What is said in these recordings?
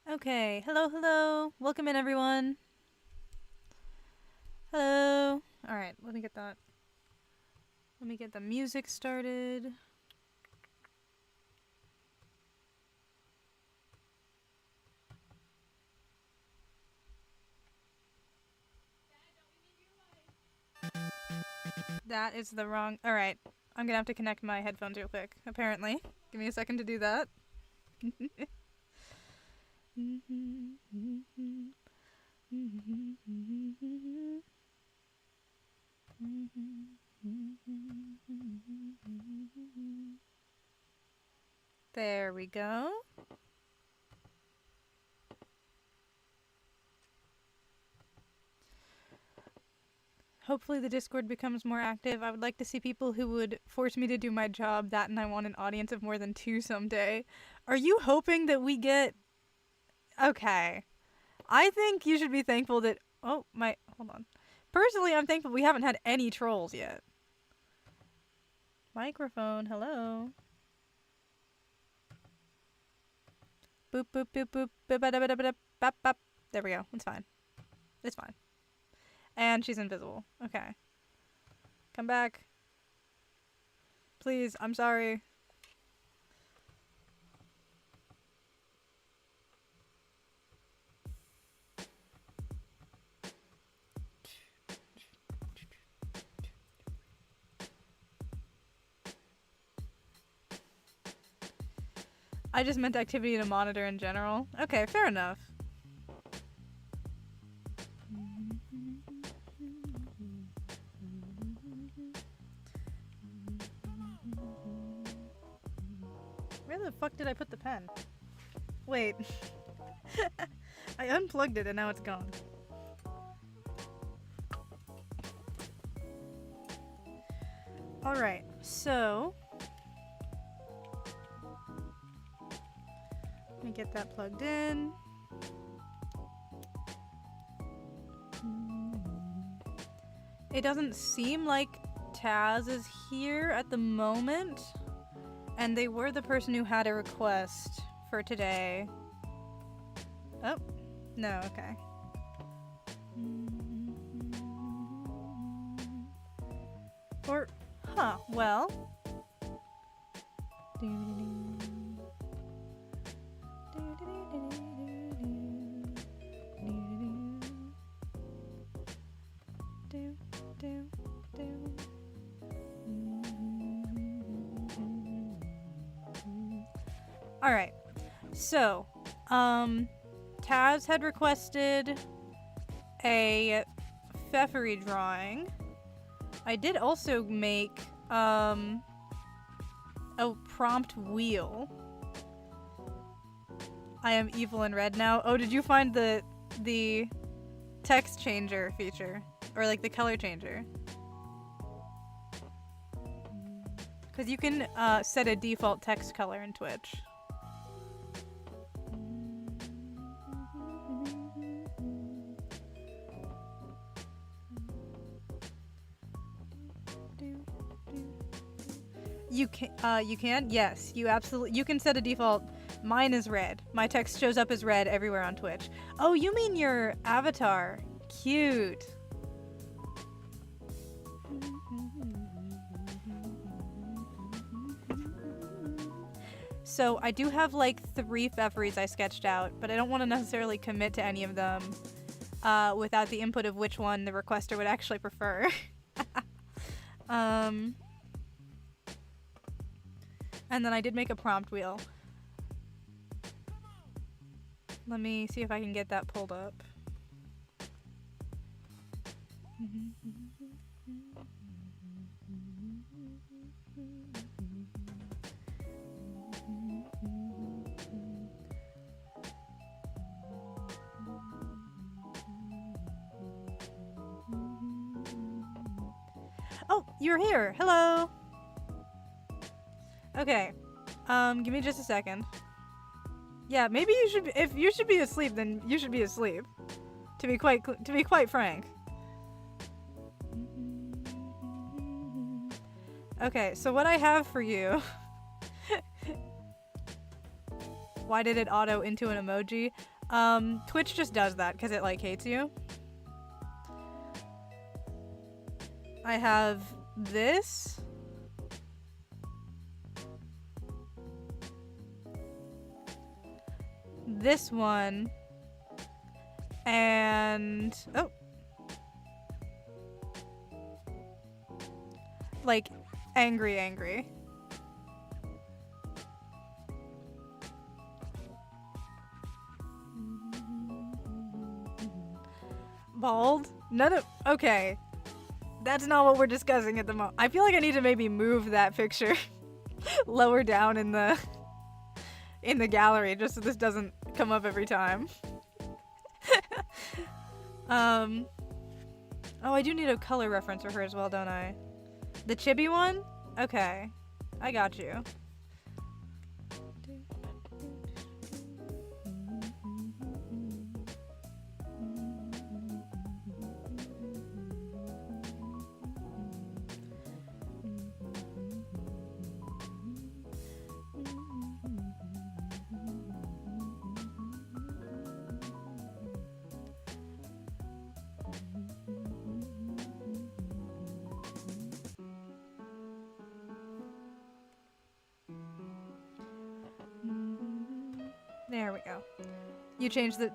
Okay, hello, hello. Welcome in, everyone. Hello. Alright, let me get that. Let me get the music started. That is the wrong... Alright, I'm gonna have to connect my headphones real quick, apparently. Give me a second to do that. There we go. Hopefully the Discord becomes more active. I would like to see people who would force me to do my job, that and I want an audience of more than 2 someday. Are you hoping that we get... Okay. I think you should be thankful that... Oh, my... Hold on. Personally, I'm thankful we haven't had any trolls yet. Microphone, hello. Boop, boop, boop, boop. Bop, bop. There we go. It's fine. It's fine. And she's invisible. Okay. Come back. Please, I'm sorry. I just meant activity to monitor in general. Okay, fair enough. Where the fuck did I put the pen? Wait. I unplugged it and now it's gone. Alright, so... Let me get that plugged in. It doesn't seem like Taz is here at the moment. And they were the person who had a request for today. Oh, no, okay. Or, huh, well. Alright, so, Taz had requested a Pfeffery drawing. I did also make, a prompt wheel. I am evil in red now. Oh, did you find the text changer feature? Or, like, the color changer? Because you can, set a default text color in Twitch. You can? Yes, you absolutely... You can set a default... Mine is red. My text shows up as red everywhere on Twitch. Oh, you mean your avatar. Cute. So, I do have, like, 3 Pfefferys I sketched out, but I don't want to necessarily commit to any of them without the input of which one the requester would actually prefer. And then I did make a prompt wheel. Let me see if I can get that pulled up. Oh, you're here. Hello. Okay. Give me just a second. Yeah, maybe you should be, if you should be asleep, then you should be asleep. To be quite frank. Okay, so what I have for you. Why did it auto into an emoji? Twitch just does that because it like hates you. I have this. This one. And oh. Like angry. Bald? None of okay. That's not what we're discussing at the moment. I feel like I need to maybe move that picture lower down in the gallery just so this doesn't come up every time. Oh, I do need a color reference for her as well, don't I? The chibi one? Okay. I got you. There we go. You changed the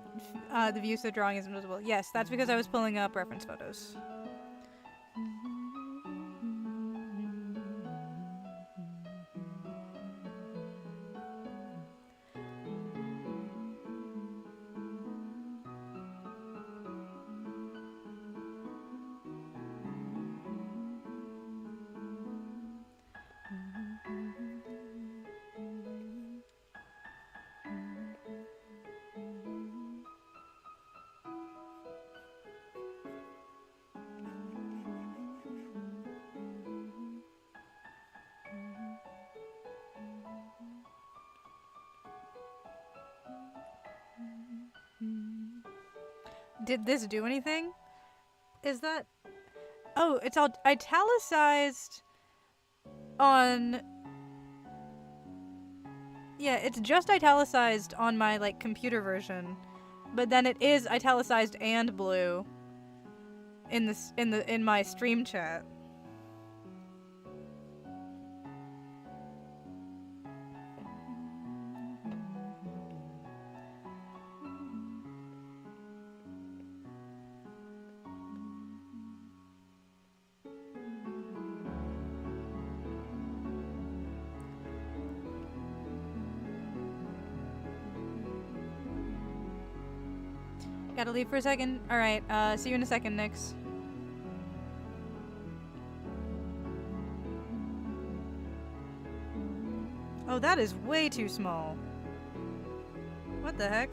view so the drawing is invisible. Yes, that's because I was pulling up reference photos. Did this do anything? Is that... Oh, it's all italicized on... Yeah, it's just italicized on my, like, computer version. But then it is italicized and blue in my stream chat. Gotta leave for a second. Alright, see you in a second, Nix. Oh, that is way too small. What the heck?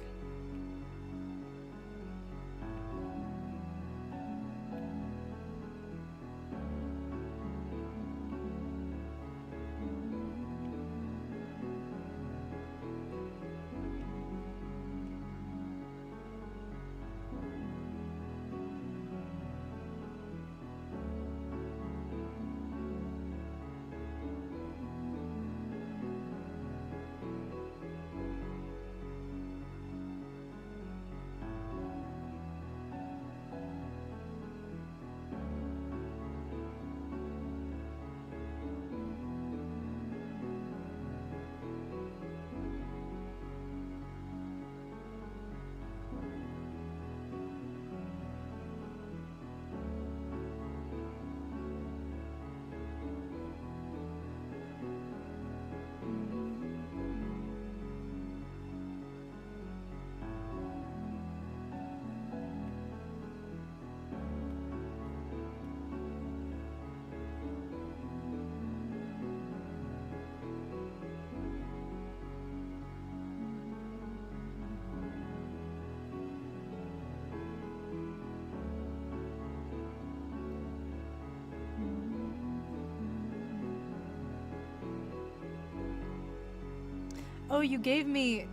Oh, you gave me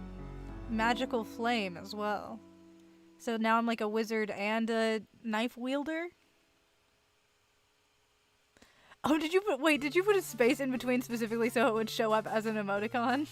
magical flame as well. So now I'm like a wizard and a knife wielder? Oh, did you put a space in between specifically so it would show up as an emoticon?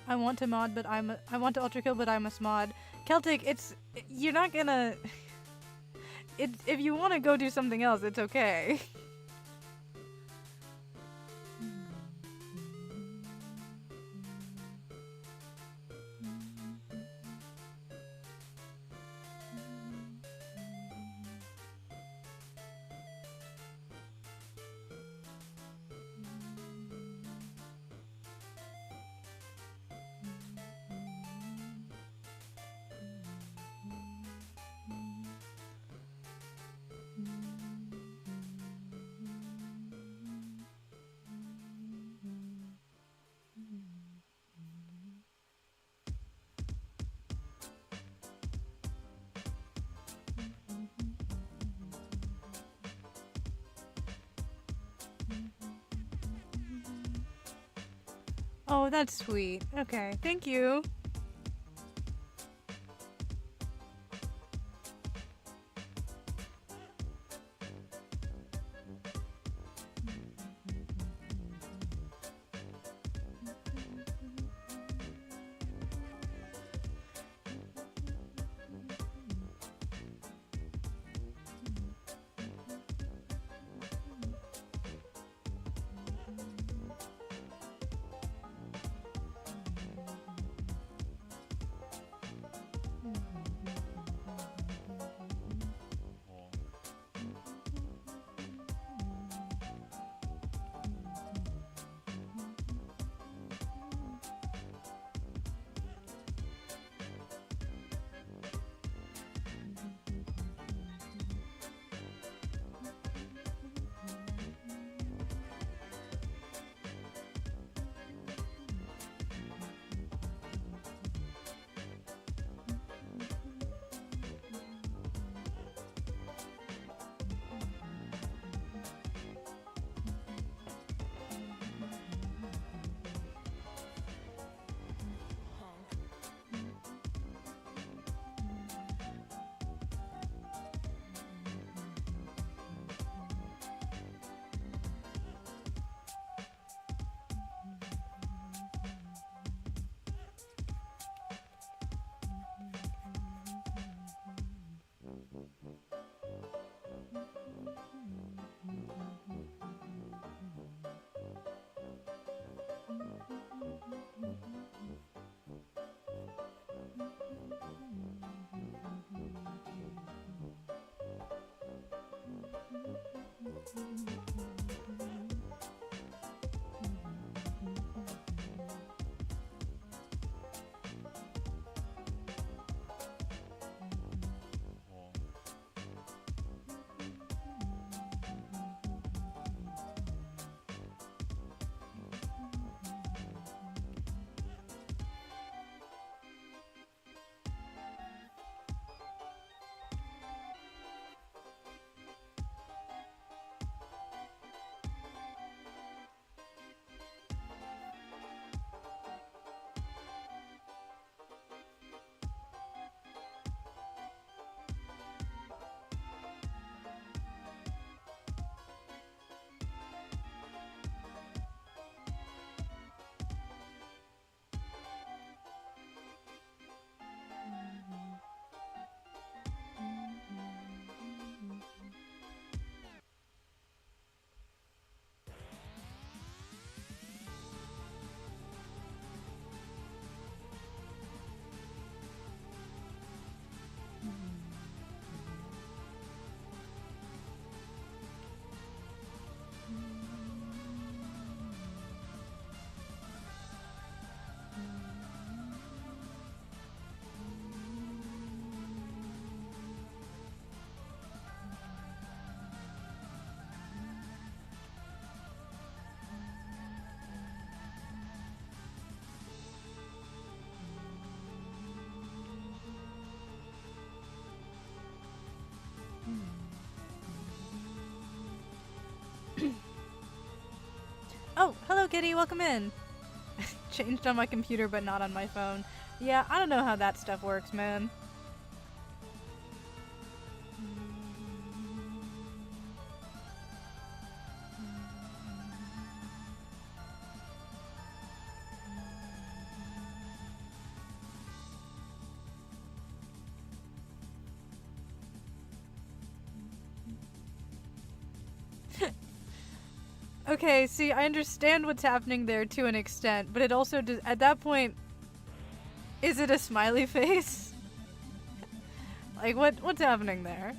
I want to mod, but I want to ultra kill, but I must mod. Celtic, you're not gonna. If you want to go do something else, it's okay. Oh, that's sweet. Okay, thank you. Kitty, welcome in. Changed on my computer, but not on my phone. Yeah, I don't know how that stuff works, man. Okay, see, I understand what's happening there to an extent, but it also does, at that point, is it a smiley face? Like, what's happening there?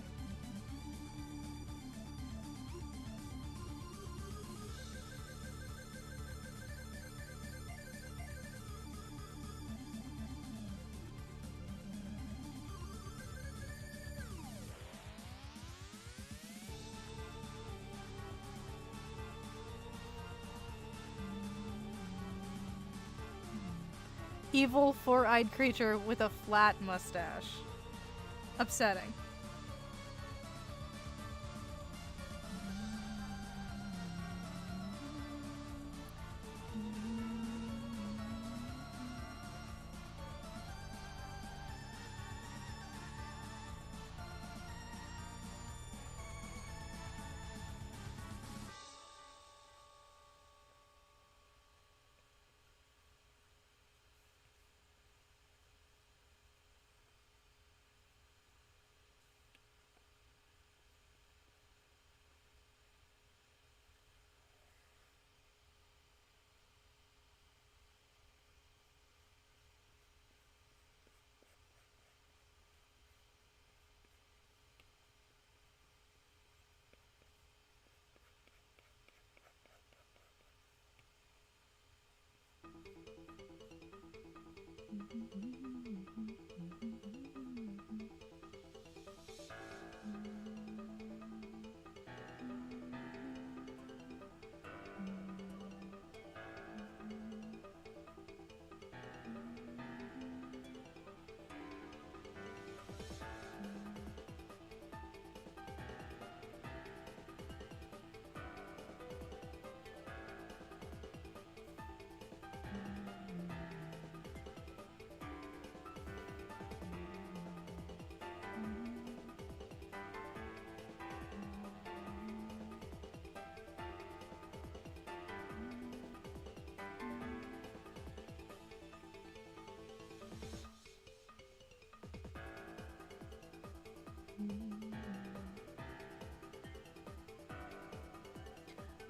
Evil, four-eyed creature with a flat mustache. Upsetting.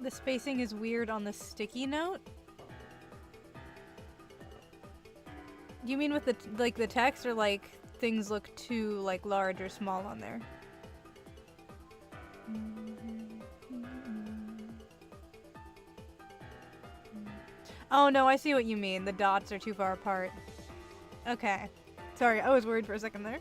The spacing is weird on the sticky note. Do you mean with the the text, or like things look too like large or small on there? Oh no, I see what you mean. The dots are too far apart. Okay. Sorry, I was worried for a second there.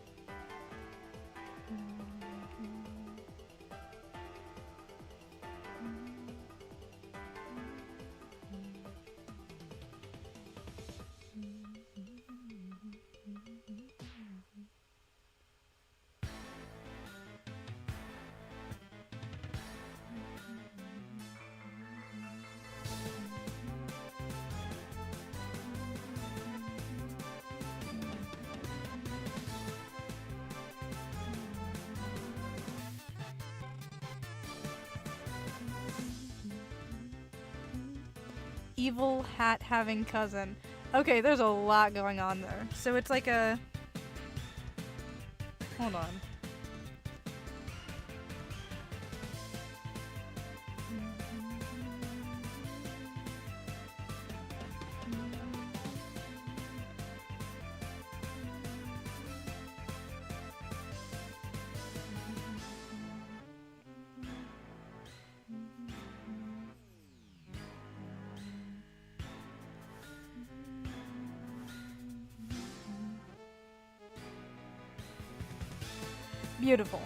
Evil hat having cousin. Okay, there's a lot going on there. So it's like a... Hold on. Beautiful.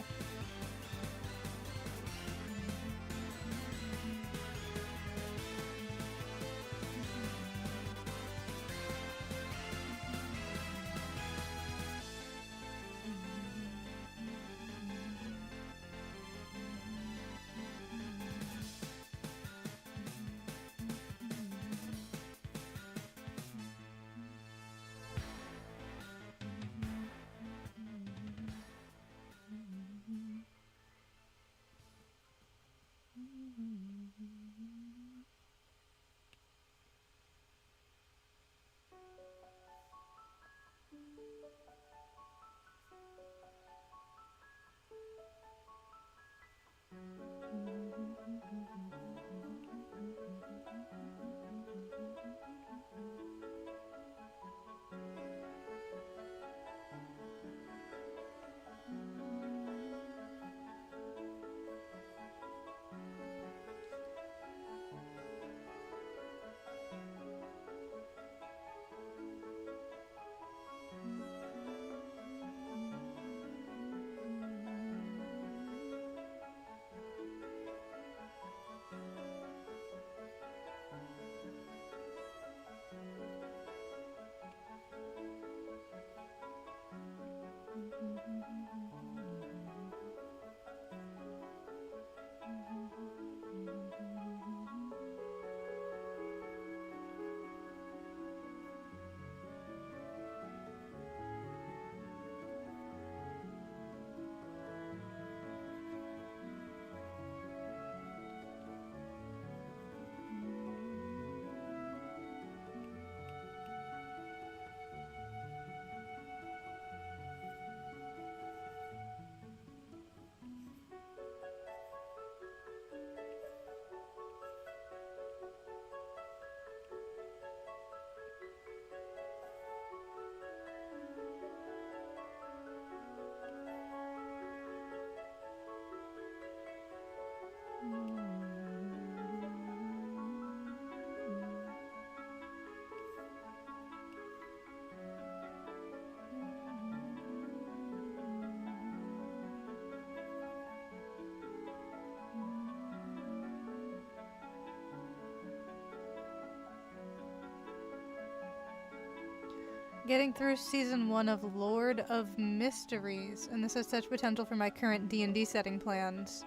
Getting through season 1 of Lord of Mysteries, and this has such potential for my current D&D setting plans.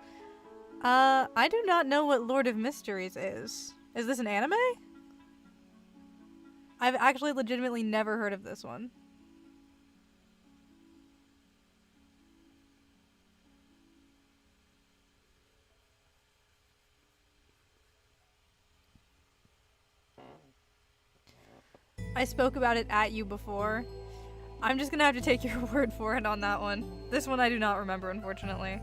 I do not know what Lord of Mysteries is. Is this an anime? I've actually legitimately never heard of this one. I spoke about it at you before. I'm just gonna have to take your word for it on that one. This one I do not remember, unfortunately.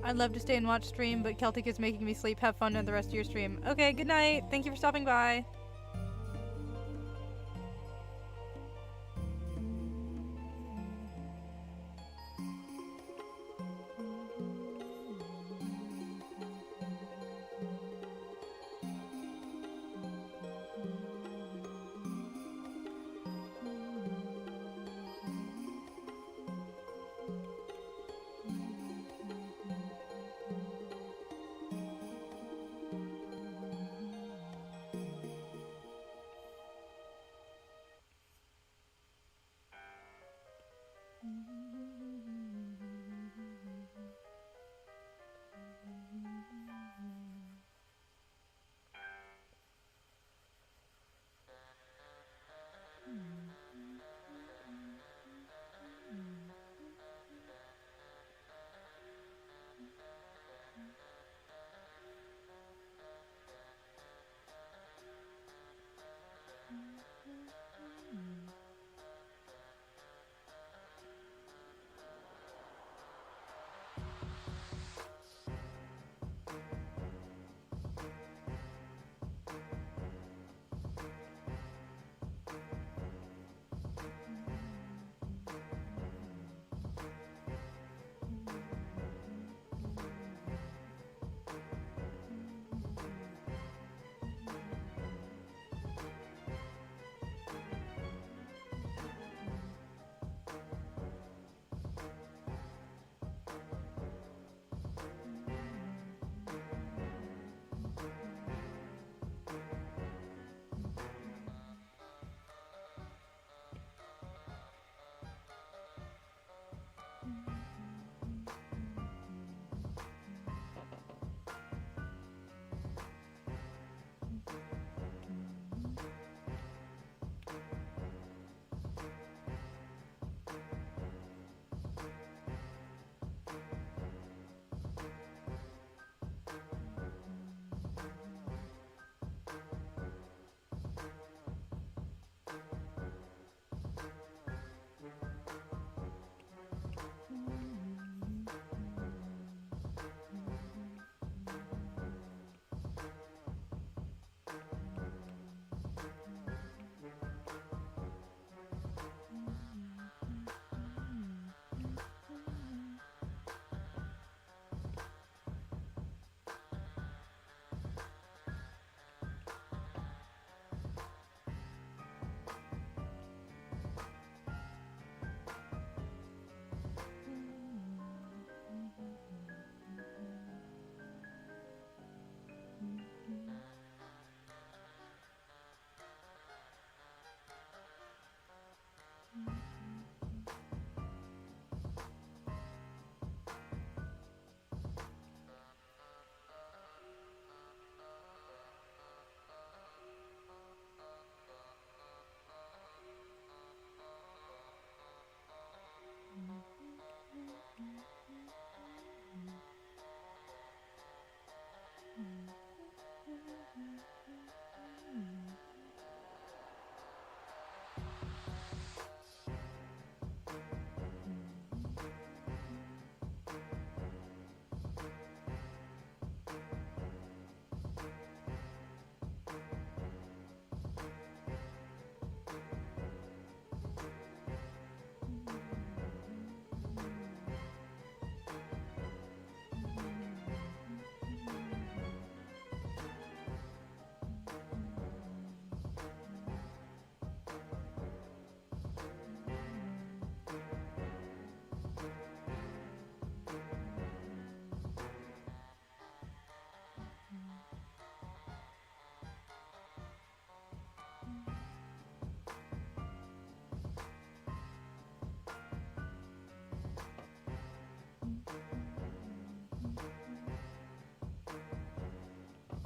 I'd love to stay and watch stream, but Celtic is making me sleep. Have fun on the rest of your stream. Okay, good night. Thank you for stopping by.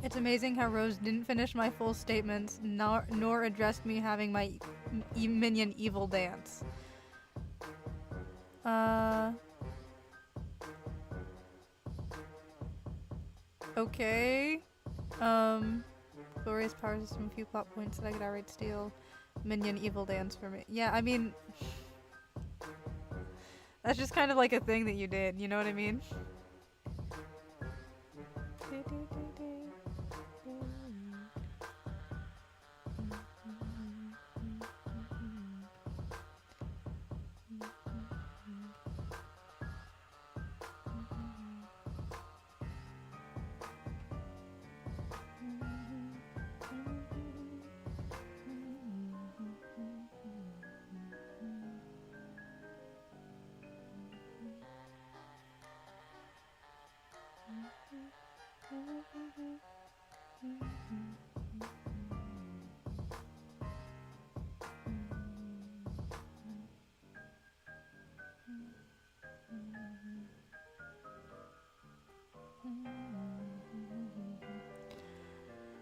It's amazing how Rose didn't finish my full statements, nor addressed me having my minion evil dance. Okay. Glorious power system, a few plot points that I could outright steal. Minion evil dance for me. Yeah, I mean, that's just kind of like a thing that you did, you know what I mean?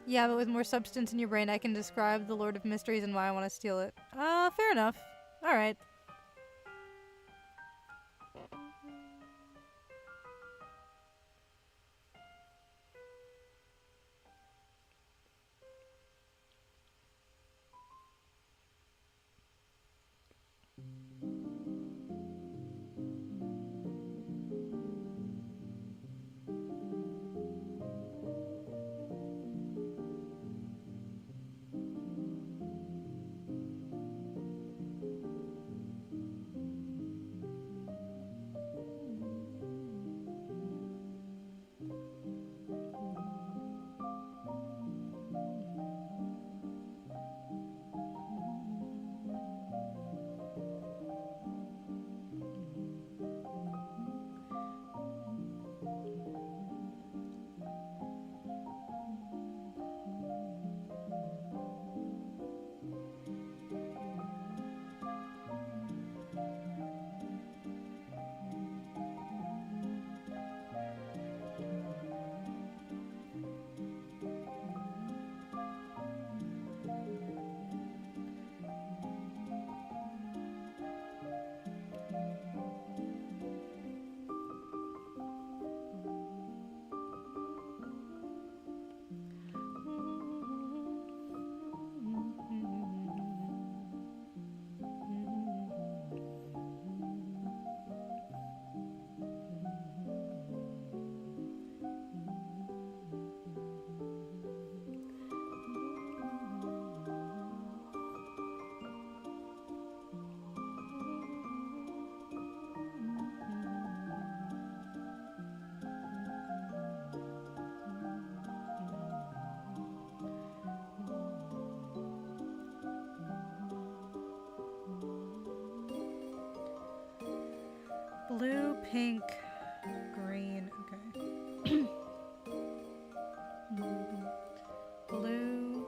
Yeah, but with more substance in your brain, I can describe the Lord of Mysteries and why I want to steal it. Fair enough. Alright. Blue, pink, green. Okay. Blue.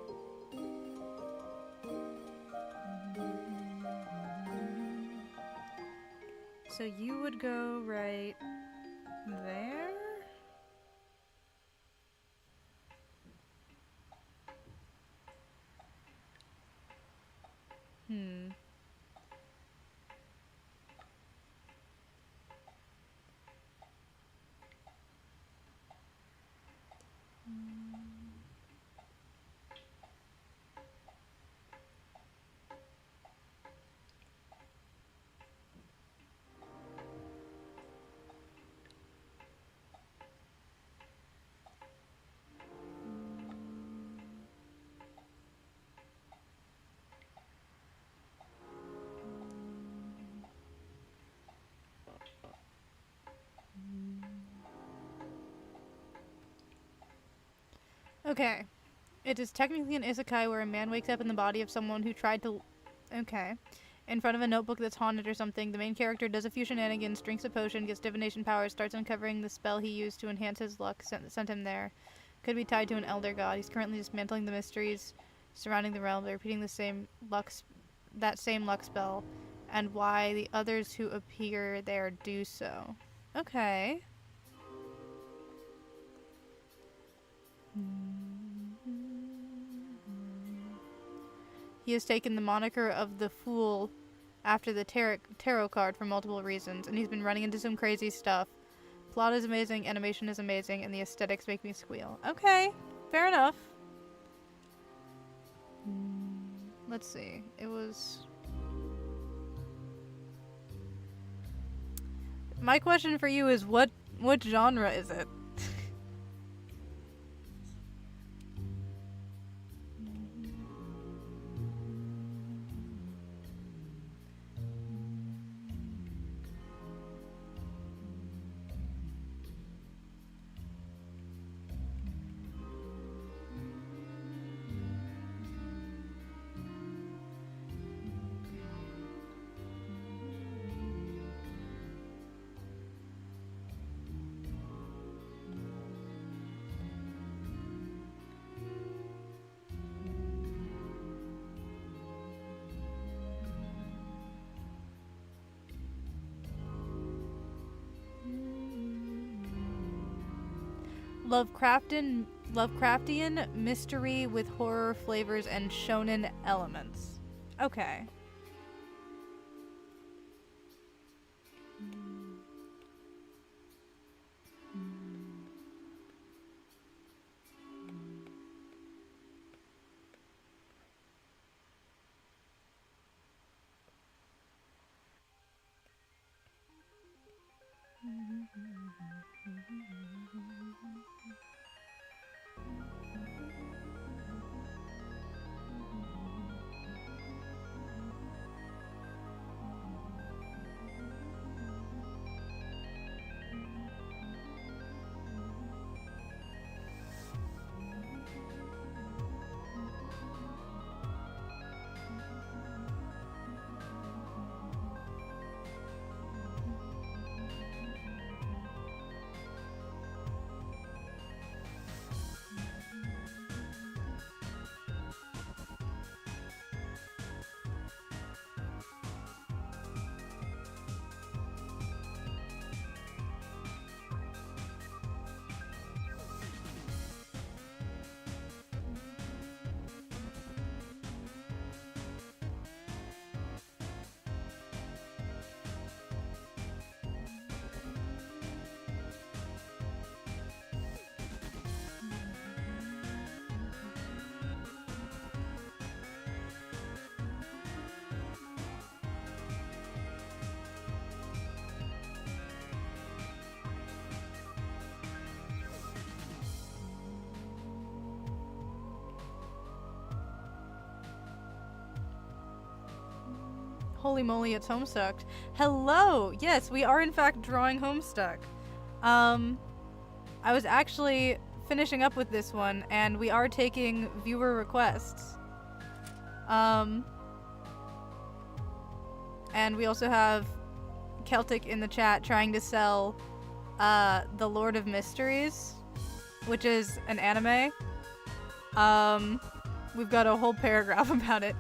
So you would go right there? Hmm. Okay. It is technically an isekai where a man wakes up in the body of someone who tried to... Okay. In front of a notebook that's haunted or something. The main character does a few shenanigans, drinks a potion, gets divination powers, starts uncovering the spell he used to enhance his luck, sent him there. Could be tied to an elder god. He's currently dismantling the mysteries surrounding the realm, repeating that same luck spell, and why the others who appear there do so. Okay. He has taken the moniker of the Fool after the tarot card for multiple reasons, and he's been running into some crazy stuff. Plot is amazing, animation is amazing, and the aesthetics make me squeal. Okay, fair enough. Let's see. It was... My question for you is what genre is it? Lovecraftian mystery with horror flavors and shonen elements. Okay. Holy moly, it's Homestuck. Hello! Yes, we are in fact drawing Homestuck. I was actually finishing up with this one, and we are taking viewer requests. And we also have Celtic in the chat trying to sell The Lord of Mysteries, which is an anime. We've got a whole paragraph about it.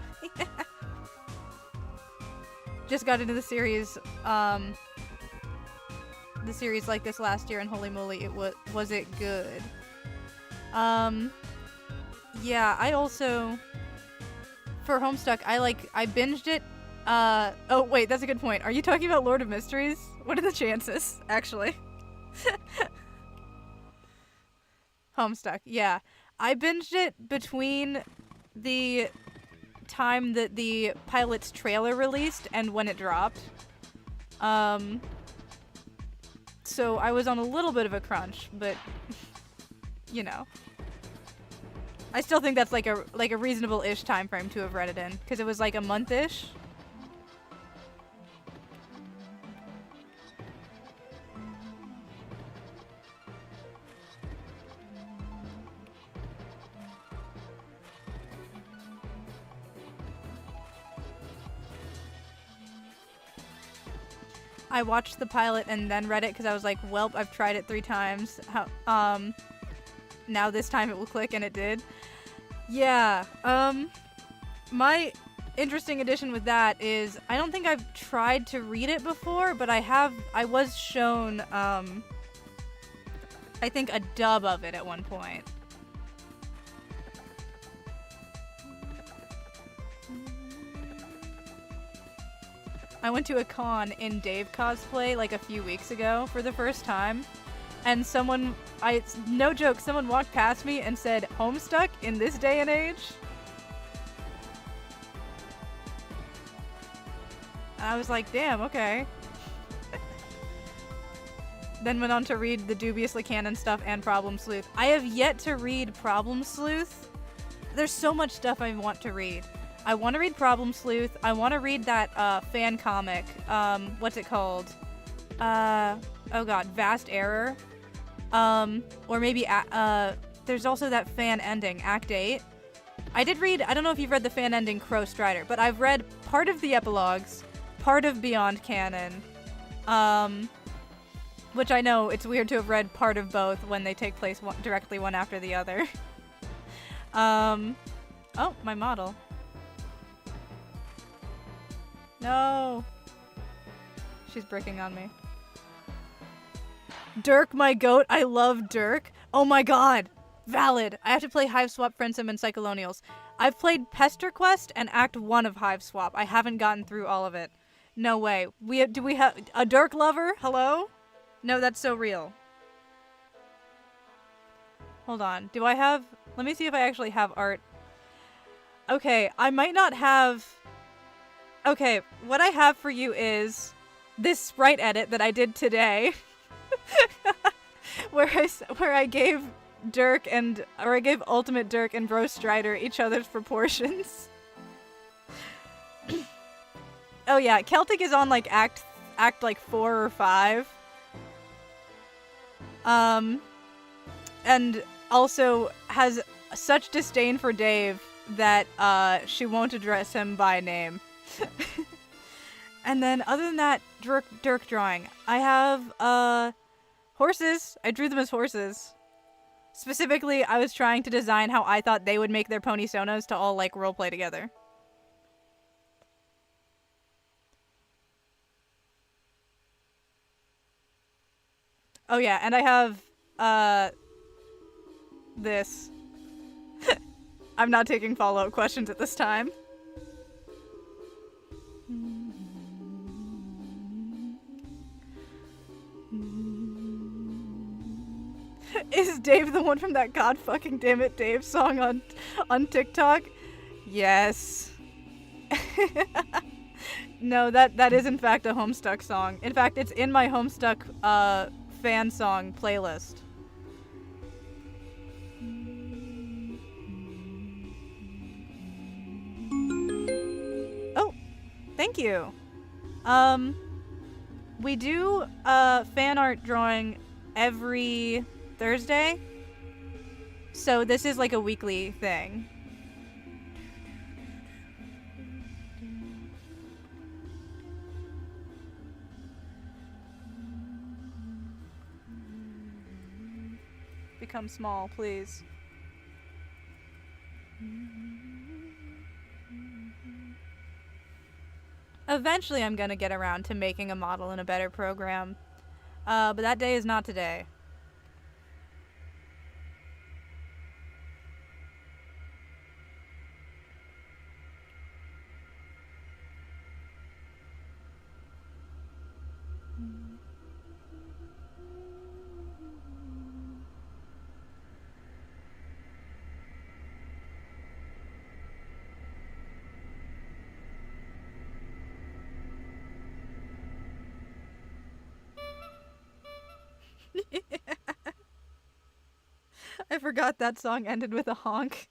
Just got into the series like this last year, and holy moly, was it good. Yeah, I also, for Homestuck, I binged it. Oh wait, that's a good point. Are you talking about Lord of Mysteries? What are the chances, actually? Homestuck, yeah. I binged it between the time that the pilot's trailer released and when it dropped. So I was on a little bit of a crunch, but you know. I still think that's like a reasonable-ish time frame to have read it in, because it was like a month-ish. I watched the pilot and then read it because I was like, well, I've tried it 3 times. Now this time it will click, and it did. Yeah, my interesting addition with that is I don't think I've tried to read it before, but I was shown, I think a dub of it at one point. I went to a con in Dave cosplay like a few weeks ago for the first time, and no joke, someone walked past me and said, "Homestuck in this day and age?" And I was like, damn, okay. Then went on to read the dubiously canon stuff and Problem Sleuth. I have yet to read Problem Sleuth. There's so much stuff I want to read. I want to read Problem Sleuth. I want to read that fan comic. What's it called? Oh god, Vast Error. Or maybe there's also that fan ending, Act 8. I don't know if you've read the fan ending Crow Strider, but I've read part of the epilogues, part of Beyond Canon, which I know it's weird to have read part of both when they take place directly one after the other. Oh, my model. No. She's bricking on me. Dirk, my goat. I love Dirk. Oh my god. Valid. I have to play Hive Swap, Friendsum, and Cyclonials. I've played Pester Quest and Act 1 of Hive Swap. I haven't gotten through all of it. No way. Do we have a Dirk lover? Hello? No, that's so real. Hold on. Do I have... Let me see if I actually have art. Okay, I might not have... Okay, what I have for you is this sprite edit that I did today. where I gave Ultimate Dirk and Bro Strider each other's proportions. Oh yeah, Celtic is on like act like 4 or 5. And also has such disdain for Dave that she won't address him by name. And then other than that, Dirk drawing. I have horses. I drew them as horses. Specifically, I was trying to design how I thought they would make their pony sonos to all like roleplay together. Oh yeah, and I have this. I'm not taking follow-up questions at this time. Is Dave the one from that God fucking damn it Dave song on TikTok? Yes. No, that is in fact a Homestuck song. In fact, it's in my Homestuck fan song playlist. Oh, thank you. We do fan art drawing every Thursday, so this is like a weekly thing. Become small, please. Eventually I'm gonna get around to making a model in a better program, but that day is not today. I forgot that song ended with a honk.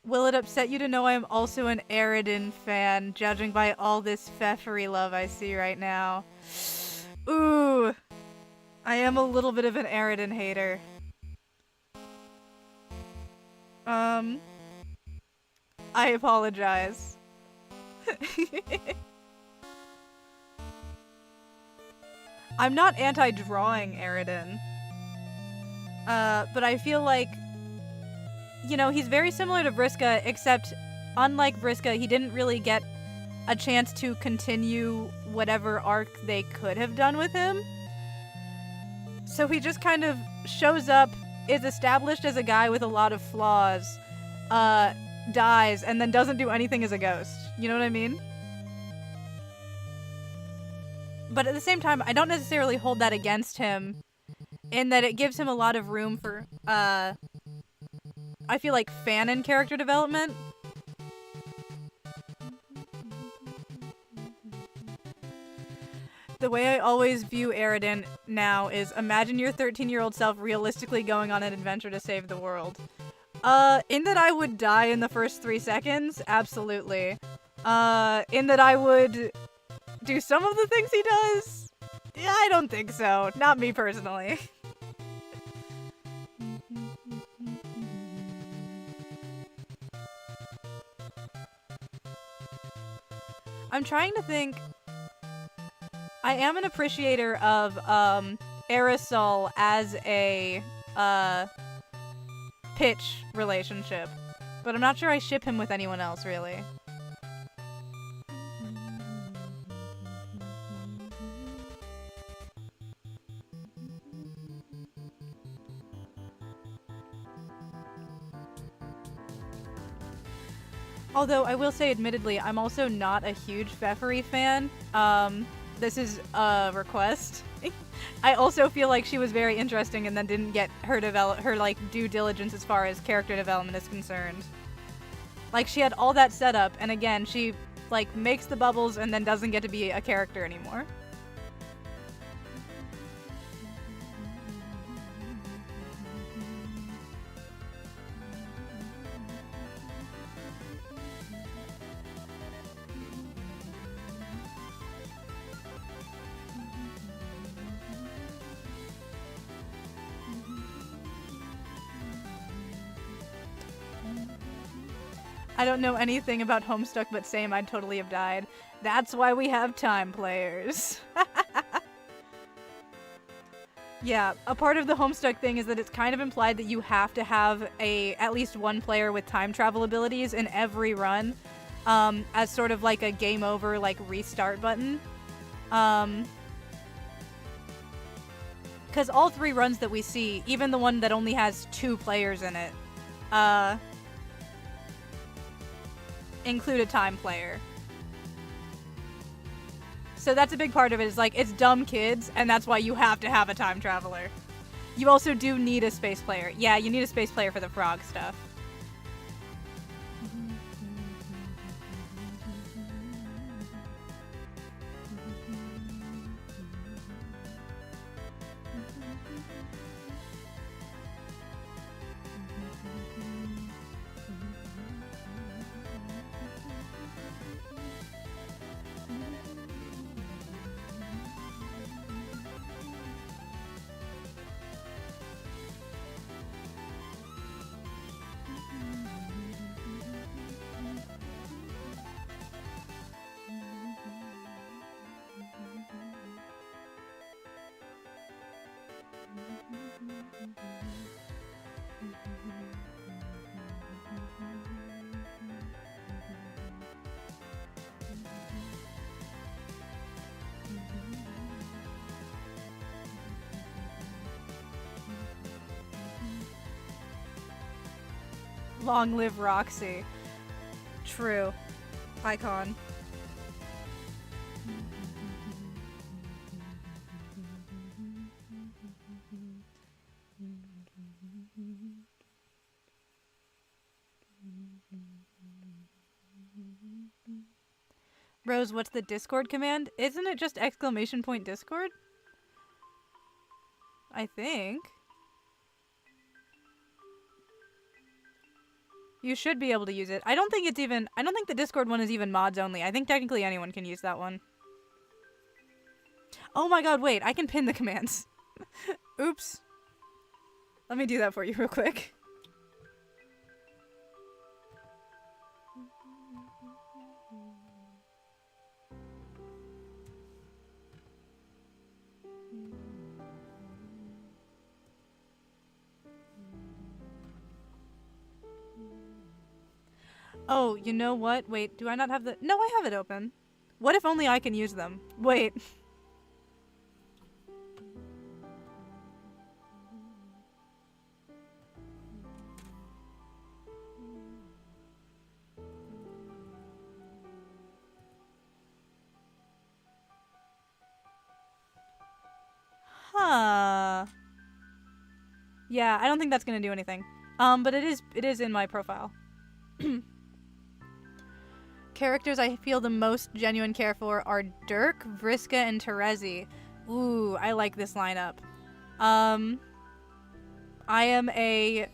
Will it upset you to know I am also an Aridin fan, judging by all this pfeffery love I see right now? Ooh, I am a little bit of an Aridin hater. I apologize. I'm not anti-drawing Aridin. But I feel like, you know, he's very similar to Vriska, except unlike Vriska, he didn't really get a chance to continue whatever arc they could have done with him. So he just kind of shows up, is established as a guy with a lot of flaws, dies, and then doesn't do anything as a ghost. You know what I mean? But at the same time, I don't necessarily hold that against him, in that it gives him a lot of room for, I feel like fanon character development. The way I always view Aridin now is imagine your 13-year-old self realistically going on an adventure to save the world. In that I would die in the first 3 seconds? Absolutely. In that I would do some of the things he does? Yeah, I don't think so. Not me personally. I'm trying to think. I am an appreciator of Aerosol as a pitch relationship, but I'm not sure I ship him with anyone else really. Although I will say, admittedly, I'm also not a huge Pfeffery fan. This is a request. I also feel like she was very interesting and then didn't get her like due diligence as far as character development is concerned. Like, she had all that set up, and again, she like makes the bubbles and then doesn't get to be a character anymore. I don't know anything about Homestuck, but same, I'd totally have died. That's why we have time players. Yeah, a part of the Homestuck thing is that it's kind of implied that you have to have at least one player with time travel abilities in every run, as sort of like a game over, like, restart button. Because all 3 runs that we see, even the one that only has 2 players in it, include a time player. So that's a big part of it, is like, it's dumb kids, and that's why you have to have a time traveler. You also do need a space player. Yeah, you need a space player for the frog stuff. Long live Roxy. True. Icon. Rose, what's the Discord command? Isn't it just !point Discord? I think. You should be able to use it. I don't think the Discord one is even mods only. I think technically anyone can use that one. Oh my god, wait, I can pin the commands. Oops. Let me do that for you real quick. Oh, you know what? Wait, do I not have the... No, I have it open. What if only I can use them? Wait. Yeah, I don't think that's gonna do anything. But it is in my profile. Characters I feel the most genuine care for are Dirk, Vriska, and Terezi. Ooh, I like this lineup. I am a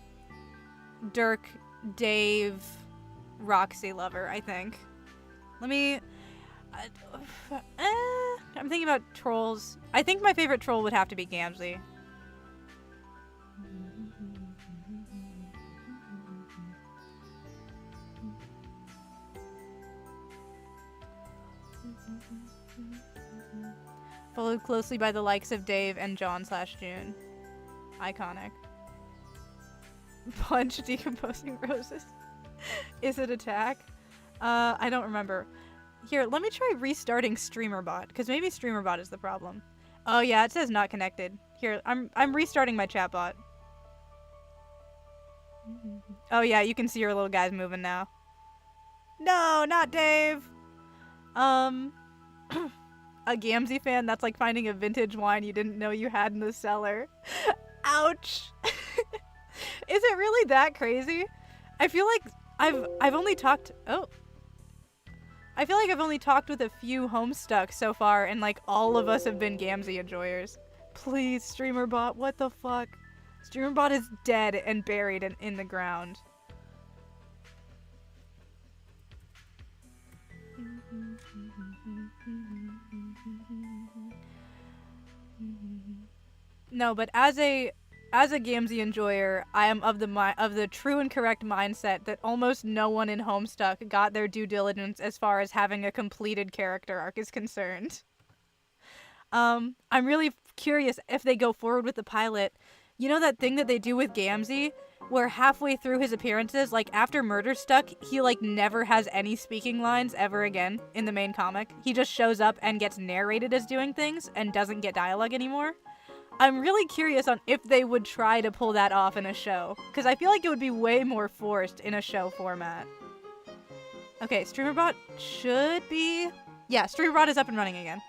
Dirk, Dave, Roxy lover, I think. Let me... I'm thinking about trolls. I think my favorite troll would have to be Gamzee. Followed closely by the likes of Dave and John/June. Iconic. Punch decomposing roses. Is it attack? I don't remember. Here, let me try restarting StreamerBot, because maybe StreamerBot is the problem. Oh yeah, it says not connected. Here, I'm restarting my chatbot. Oh yeah, you can see your little guys moving now. No, not Dave! A Gamzee fan, that's like finding a vintage wine you didn't know you had in the cellar. Ouch! Is it really that crazy? I feel like I've only talked... Oh. I feel like I've only talked with a few Homestuck so far, and like all of us have been Gamzee enjoyers. Please, StreamerBot, what the fuck? StreamerBot is dead and buried in the ground. No, but as a Gamzee enjoyer, I am of the true and correct mindset that almost no one in Homestuck got their due diligence as far as having a completed character arc is concerned. I'm really curious if they go forward with the pilot. You know that thing that they do with Gamzee, where halfway through his appearances, like after Murderstuck, he like never has any speaking lines ever again in the main comic. He just shows up and gets narrated as doing things and doesn't get dialogue anymore. I'm really curious on if they would try to pull that off in a show, because I feel like it would be way more forced in a show format. Okay, StreamerBot should be... Yeah, StreamerBot is up and running again.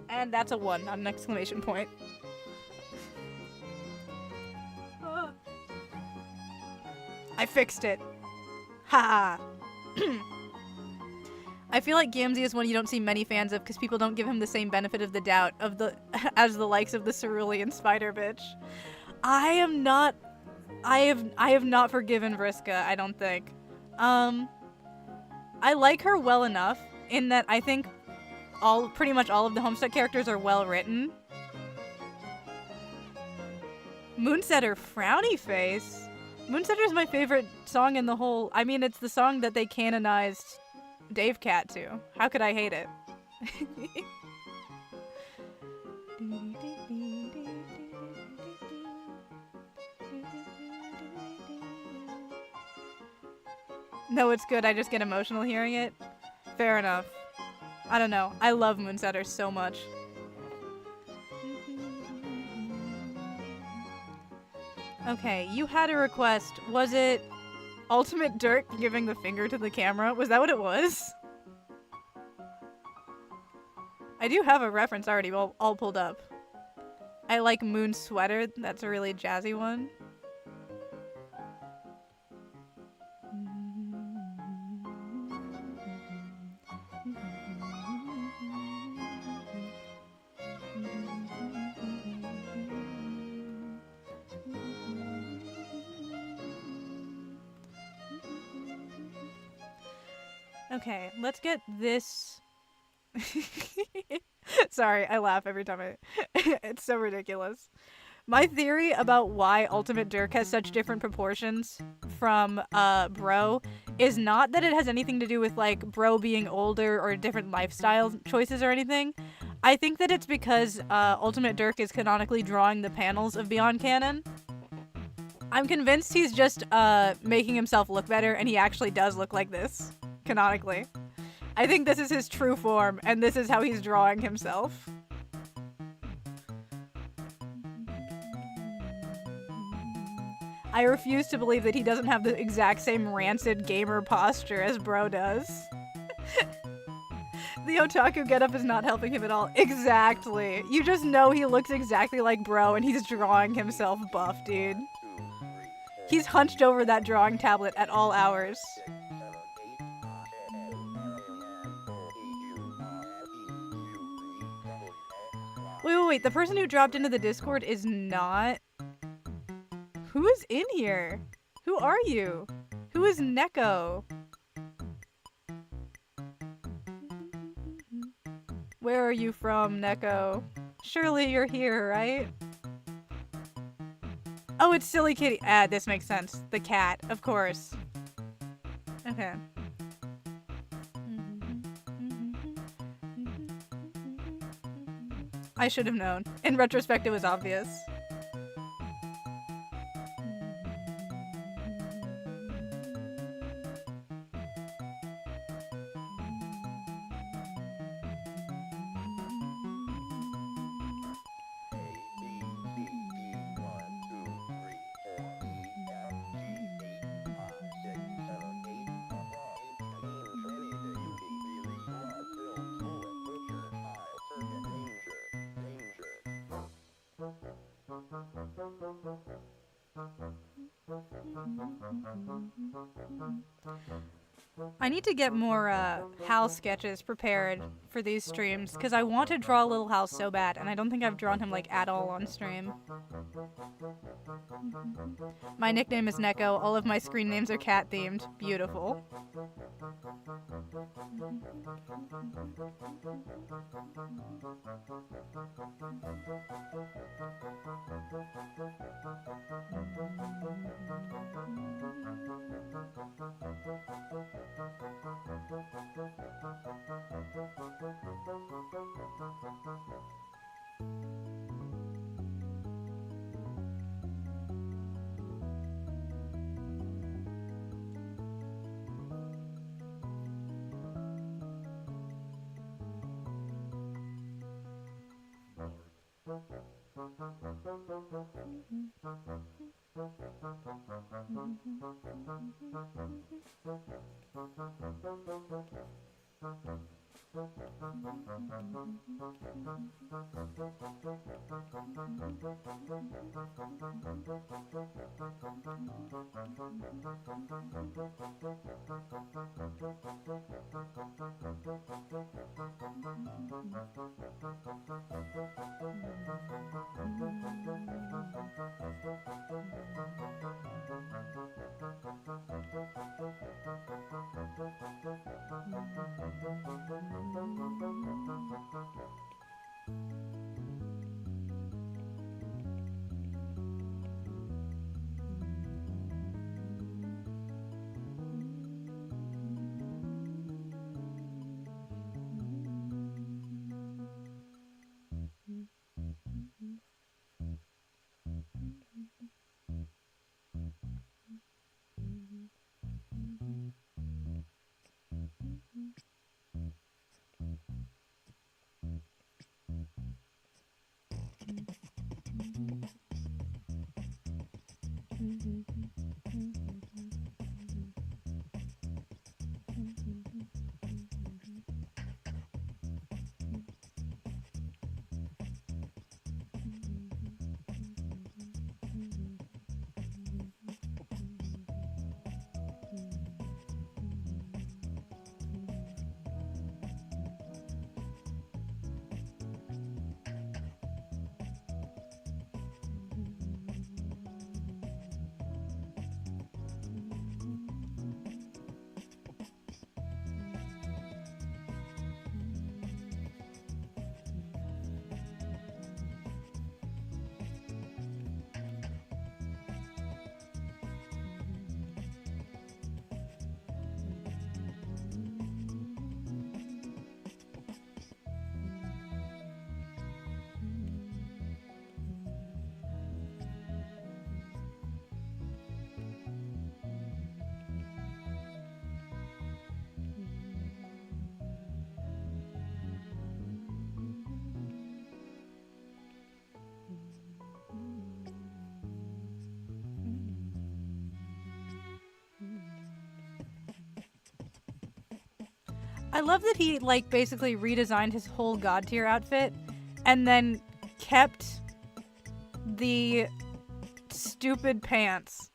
And that's a 1, not an exclamation point. I fixed it. Ha! I feel like Gamzee is one you don't see many fans of because people don't give him the same benefit of the doubt as the likes of the cerulean spider bitch. I have not forgiven Vriska, I don't think. I like her well enough in that I think pretty much all of the Homestuck characters are well written. Moonsetter frowny face. Moonsetter is my favorite song in the whole... I mean, it's the song that they canonized Dave Cat to. How could I hate it? No, it's good. I just get emotional hearing it. Fair enough. I don't know. I love Moonsetter so much. Okay, you had a request. Was it Ultimate Dirk giving the finger to the camera? Was that what it was? I do have a reference already all pulled up. I like Moon Sweater. That's a really jazzy one. Okay, let's get this. Sorry, I laugh every time it's so ridiculous. My theory about why Ultimate Dirk has such different proportions from Bro is not that it has anything to do with like Bro being older or different lifestyle choices or anything. I think that it's because Ultimate Dirk is canonically drawing the panels of Beyond Canon. I'm convinced he's just making himself look better, and he actually does look like this, canonically. I think this is his true form, and this is how he's drawing himself. I refuse to believe that he doesn't have the exact same rancid gamer posture as Bro does. The otaku getup is not helping him at all. Exactly. You just know he looks exactly like bro and he's drawing himself buff, dude. He's hunched over that drawing tablet at all hours. Wait. The person who dropped into the Discord is not... Who is in here? Who are you? Who is Neko? Where are you from, Neko? Surely you're here, right? Oh, it's Silly Kitty. Ah, this makes sense. The cat, of course. Okay. I should have known. In retrospect, it was obvious. I need to get more Hal sketches prepared for these streams because I want to draw Little Hal so bad, and I don't think I've drawn him like at all on stream. My nickname is Neko. All of my screen names are cat themed. Beautiful. I love that he, like, basically redesigned his whole god tier outfit and then kept the stupid pants.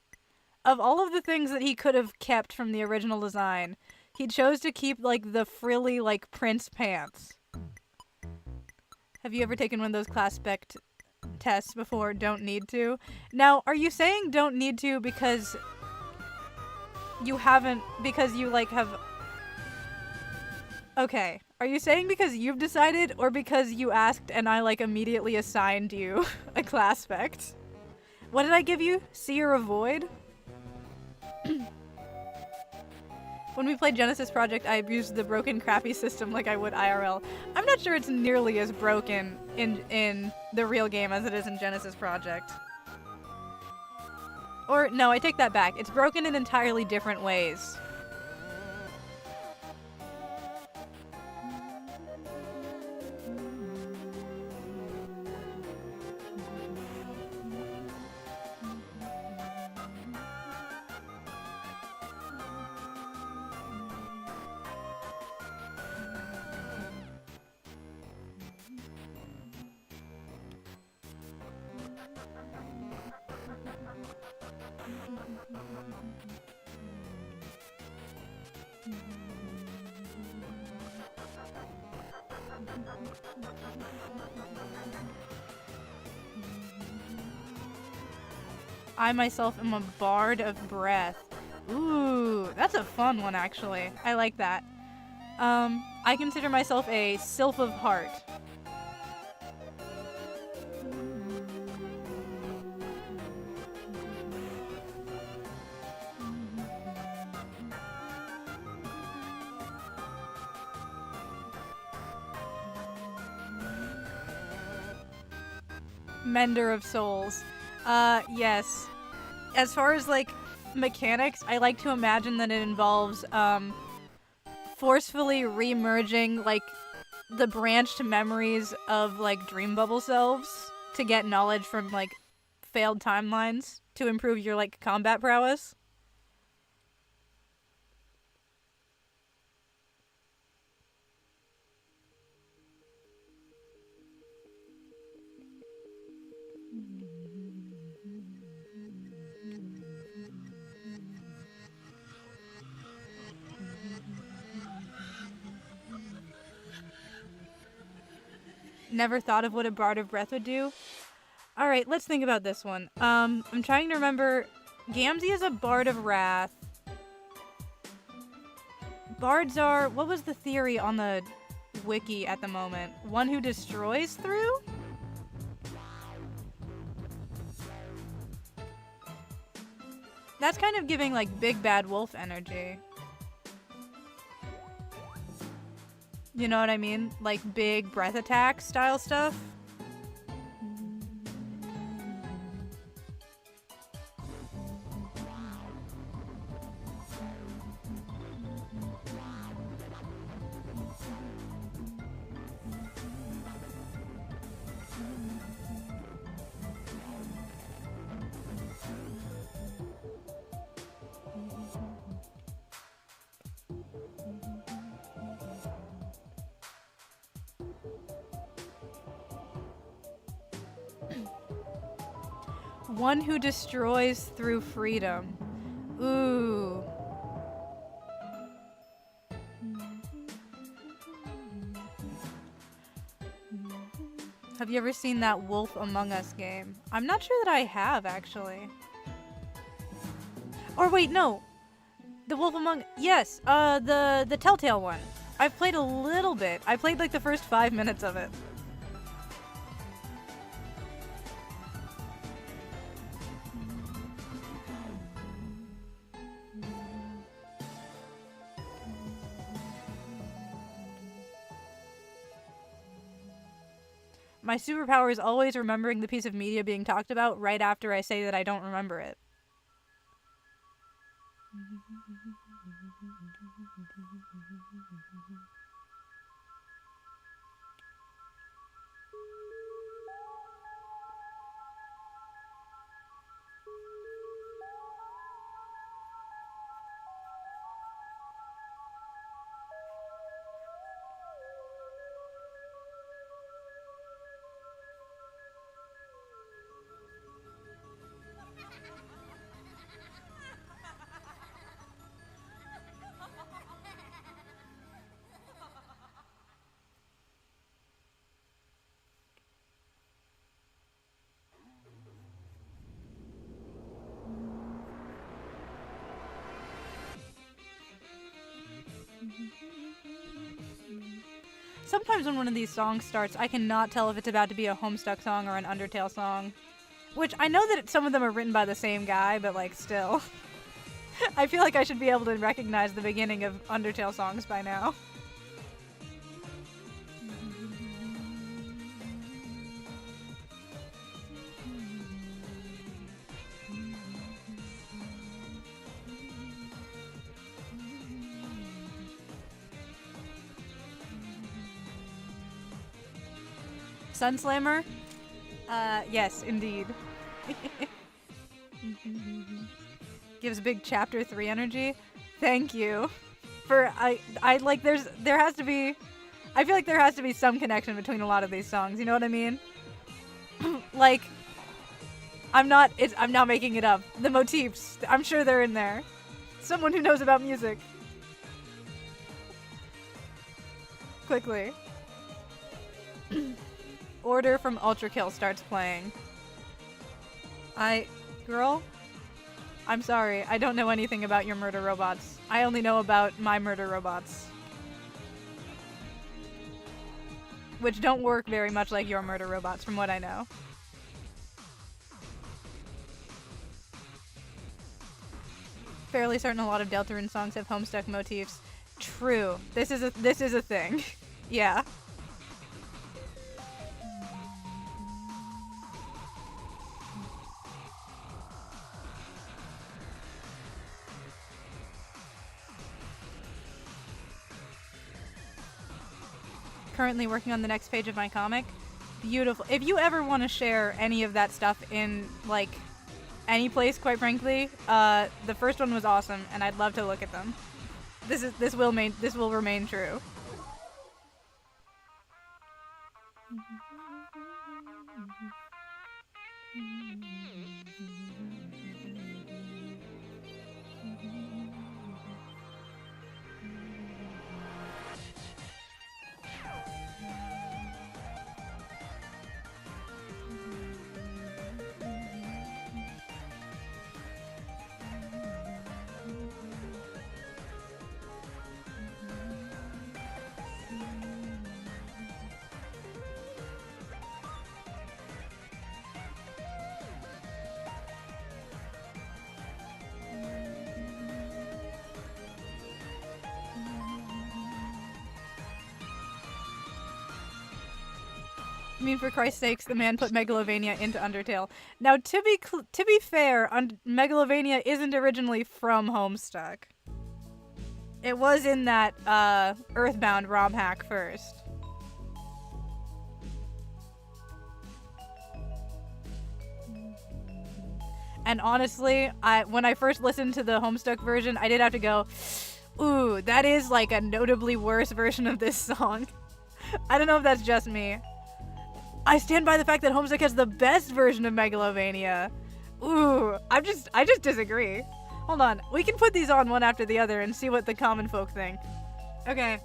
Of all of the things that he could have kept from the original design, he chose to keep, like, the frilly, like, prince pants. Have you ever taken one of those class spec tests before? Don't need to. Now, are you saying don't need to because you haven't, because you, like, have... Okay. Are you saying because you've decided, or because you asked and I, like, immediately assigned you a class spec? What did I give you? See or avoid? When we played Genesis Project, I abused the broken, crappy system like I would IRL. I'm not sure it's nearly as broken in the real game as it is in Genesis Project. Or, no, I take that back. It's broken in entirely different ways. I myself am a bard of breath. Ooh, that's a fun one, actually. I like that. I consider myself a sylph of heart. Mender of souls. Yes. As far as, like, mechanics, I like to imagine that it involves, forcefully remerging, like, the branched memories of, like, dream bubble selves to get knowledge from, like, failed timelines to improve your, like, combat prowess. Never thought of what a bard of breath would do. Alright, let's think about this one. I'm trying to remember. Gamzee is a bard of wrath. Bards are... What was the theory on the wiki at the moment? One who destroys through? That's kind of giving, like, big bad wolf energy. You know what I mean? Like, big breath attack style stuff. One who destroys through freedom. Ooh. Have you ever seen that Wolf Among Us game? I'm not sure that I have, actually. Or wait, no. The Wolf Among... Yes, the Telltale one. I've played a little bit. I played, like, the first 5 minutes of it. My superpower is always remembering the piece of media being talked about right after I say that I don't remember it. Sometimes when one of these songs starts, I cannot tell if it's about to be a Homestuck song or an Undertale song. Which, I know that some of them are written by the same guy, but, like, still. I feel like I should be able to recognize the beginning of Undertale songs by now. Sunslammer? Yes, indeed. Gives big chapter 3 energy. Thank you. For, I like, there has to be, I feel like there has to be some connection between a lot of these songs, you know what I mean? Like, I'm not making it up. The motifs, I'm sure they're in there. Someone who knows about music. Quickly. Order from Ultra Kill starts playing. Girl, I'm sorry. I don't know anything about your murder robots. I only know about my murder robots. Which don't work very much like your murder robots, from what I know. Fairly certain a lot of Deltarune songs have Homestuck motifs. True. This is a thing. Yeah. Currently working on the next page of my comic. Beautiful. If you ever want to share any of that stuff in, like, any place, quite frankly, the first one was awesome, and I'd love to look at them. This will remain true. I mean, for Christ's sakes, the man put Megalovania into Undertale. Now, to be fair, Megalovania isn't originally from Homestuck. It was in that Earthbound ROM hack first. And honestly, when I first listened to the Homestuck version, I did have to go, ooh, that is like a notably worse version of this song. I don't know if that's just me. I stand by the fact that Homestuck has the best version of Megalovania. Ooh, I just disagree. Hold on, we can put these on one after the other and see what the common folk think. Okay.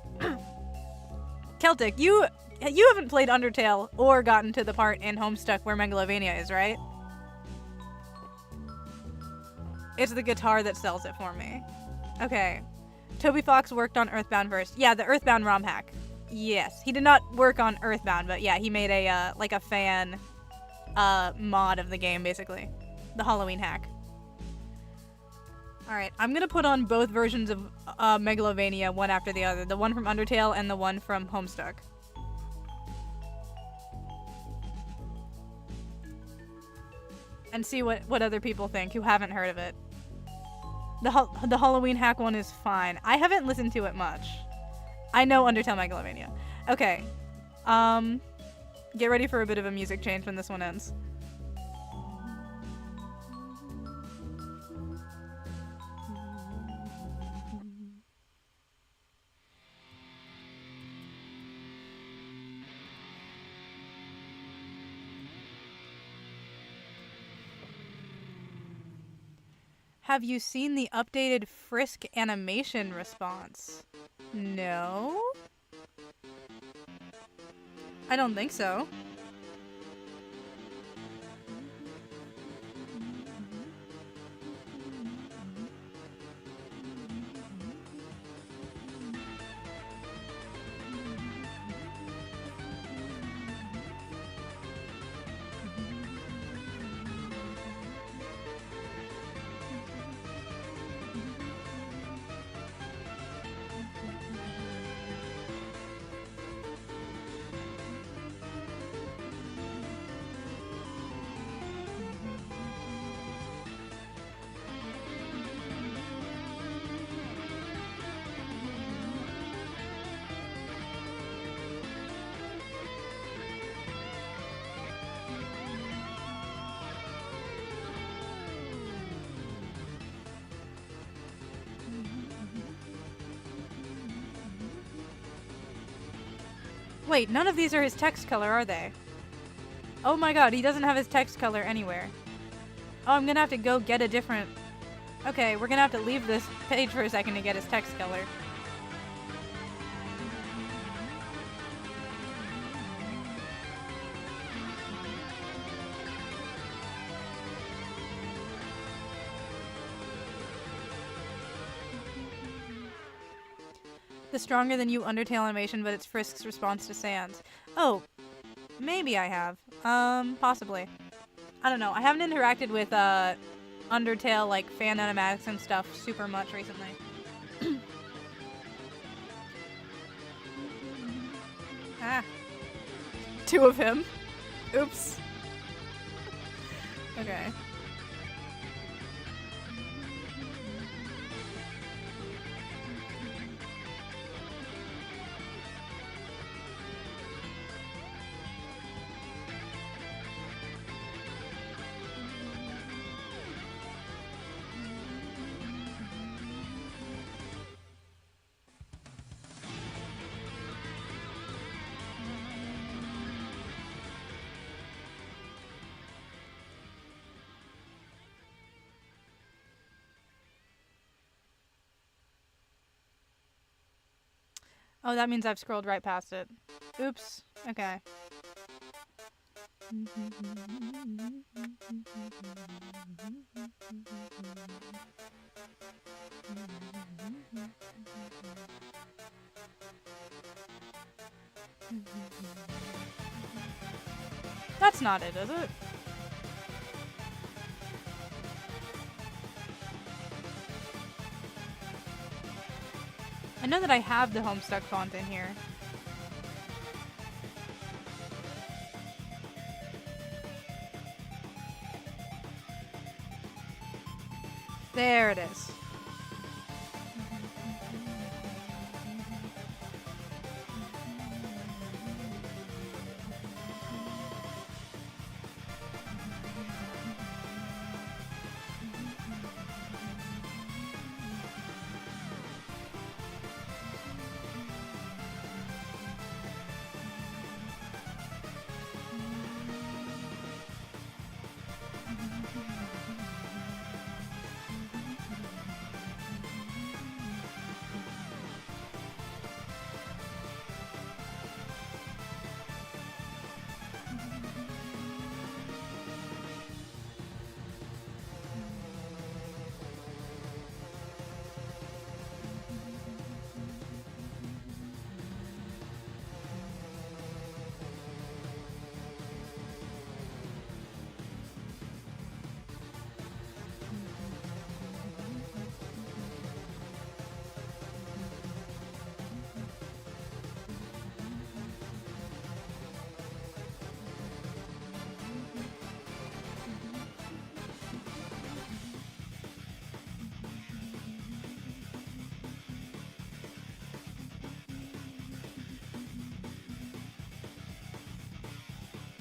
Celtic, you haven't played Undertale or gotten to the part in Homestuck where Megalovania is, right? It's the guitar that sells it for me. Okay. Toby Fox worked on Earthbound first. Yeah, the Earthbound ROM hack. Yes, he did not work on Earthbound, but yeah, he made a like a fan mod of the game, basically. The Halloween hack. Alright, I'm gonna put on both versions of Megalovania one after the other. The one from Undertale and the one from Homestuck. And see what other people think who haven't heard of it. The Halloween hack one is fine. I haven't listened to it much. I know Undertale Megalovania. Okay. Get ready for a bit of a music change when this one ends. Have you seen the updated Frisk animation response? No? I don't think so. Wait, none of these are his text color, are they? Oh my god, he doesn't have his text color anywhere. Oh, I'm gonna have to go get a different... Okay, we're gonna have to leave this page for a second to get his text color. The stronger than you Undertale animation, but it's Frisk's response to Sans. Oh, maybe I have. Possibly. I don't know. I haven't interacted with, Undertale, like, fan animatics and stuff super much recently. Ah. 2 of him. Oops. Okay. Oh, that means I've scrolled right past it. Oops. Okay. That's not it, is it? I know that I have the Homestuck font in here. There it is.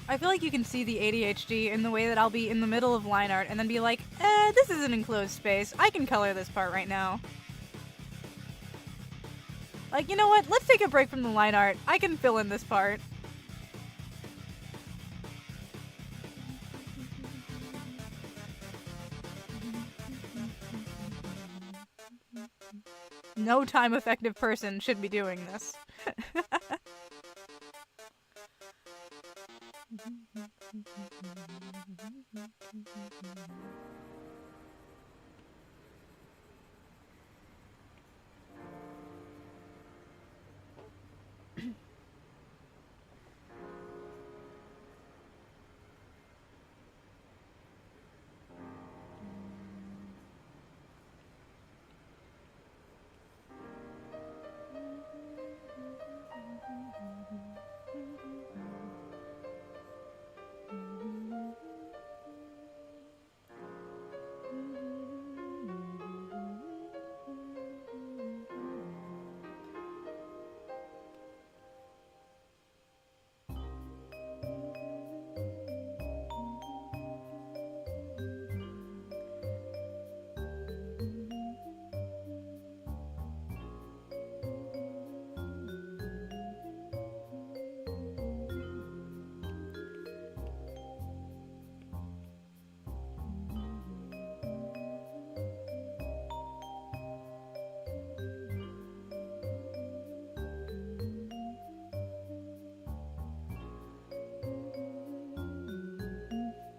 I feel like you can see the ADHD in the way that I'll be in the middle of line art and then be like, this is an enclosed space. I can color this part right now. Like, you know what? Let's take a break from the line art. I can fill in this part. No time-effective person should be doing this.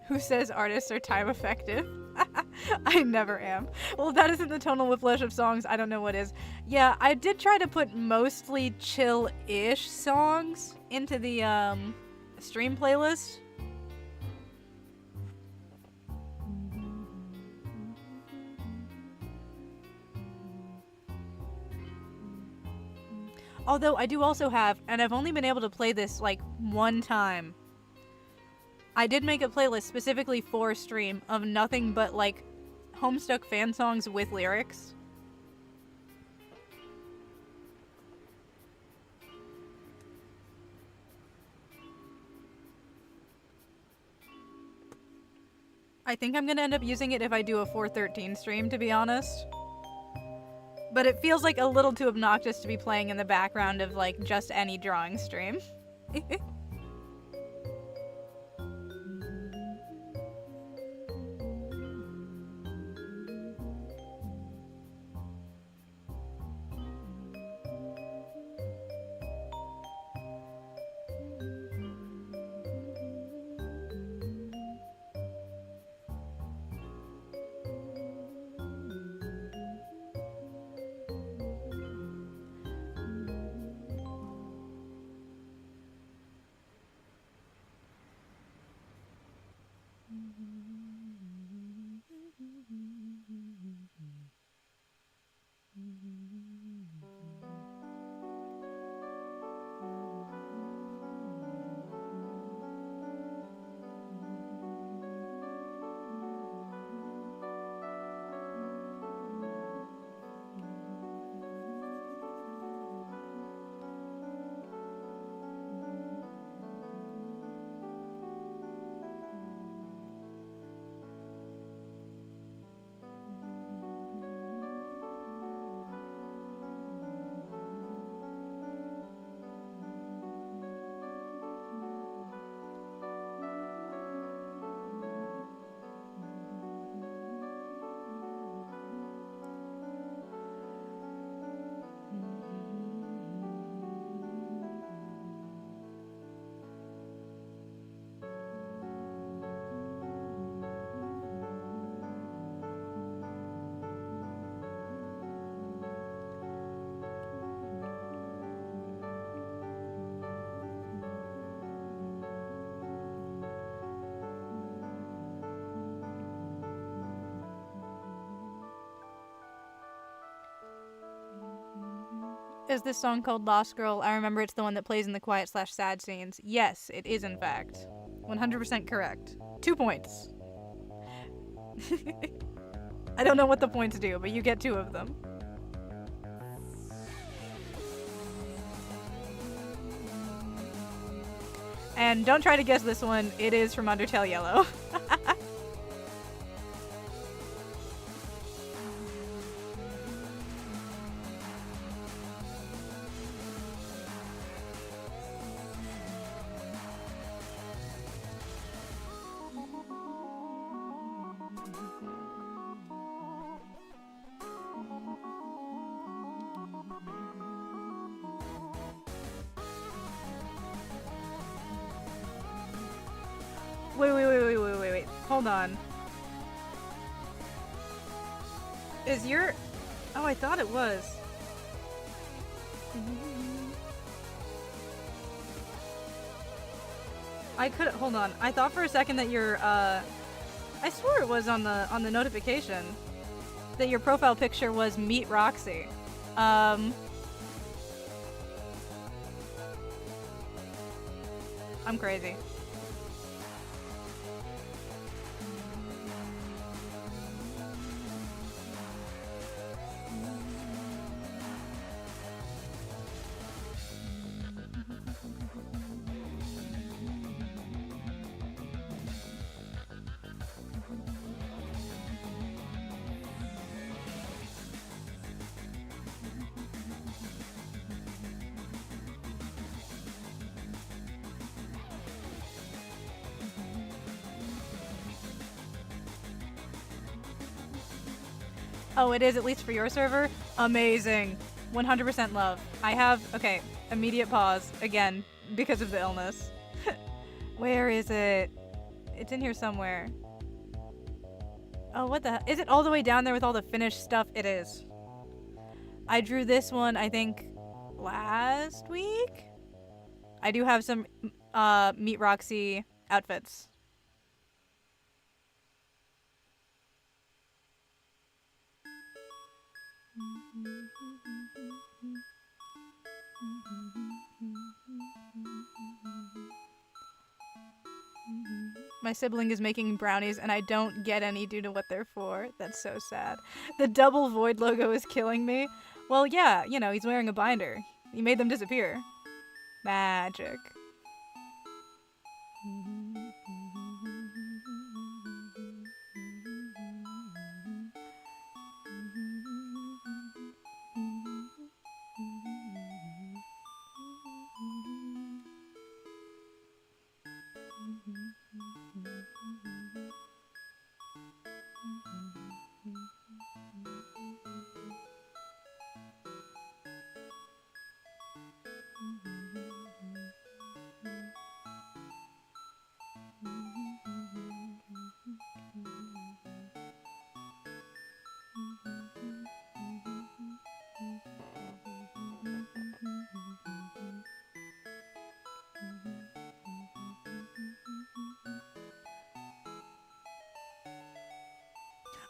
Who says artists are time effective? I never am. Well, if that isn't the tonal whiplash of songs, I don't know what is. Yeah, I did try to put mostly chill-ish songs into the stream playlist. Although I do also have, and I've only been able to play this like one time, I did make a playlist specifically for stream of nothing but like Homestuck fan songs with lyrics. I think I'm gonna end up using it if I do a 413 stream, to be honest. But it feels like a little too obnoxious to be playing in the background of like just any drawing stream. Is this song called Lost Girl? I remember it's the one that plays in the quiet/sad scenes. Yes, it is in fact. 100% correct. 2 points. I don't know what the points do, but you get 2 of them. And don't try to guess this one, it is from Undertale Yellow. Wait. Hold on. Is your... Oh, I thought it was. I could... Hold on. I thought for a second that your, I swore it was on the notification that your profile picture was Meet Roxy. I'm crazy. Oh, it is, at least for your server? Amazing. 100% love. I have... Okay, immediate pause. Again, because of the illness. Where is it? It's in here somewhere. Oh, what the... Is it all the way down there with all the finished stuff? It is. I drew this one, I think, last week? I do have some Meet Roxy outfits. My sibling is making brownies and I don't get any due to what they're for. That's so sad. The double void logo is killing me. Well, yeah, you know, he's wearing a binder. He made them disappear. Magic.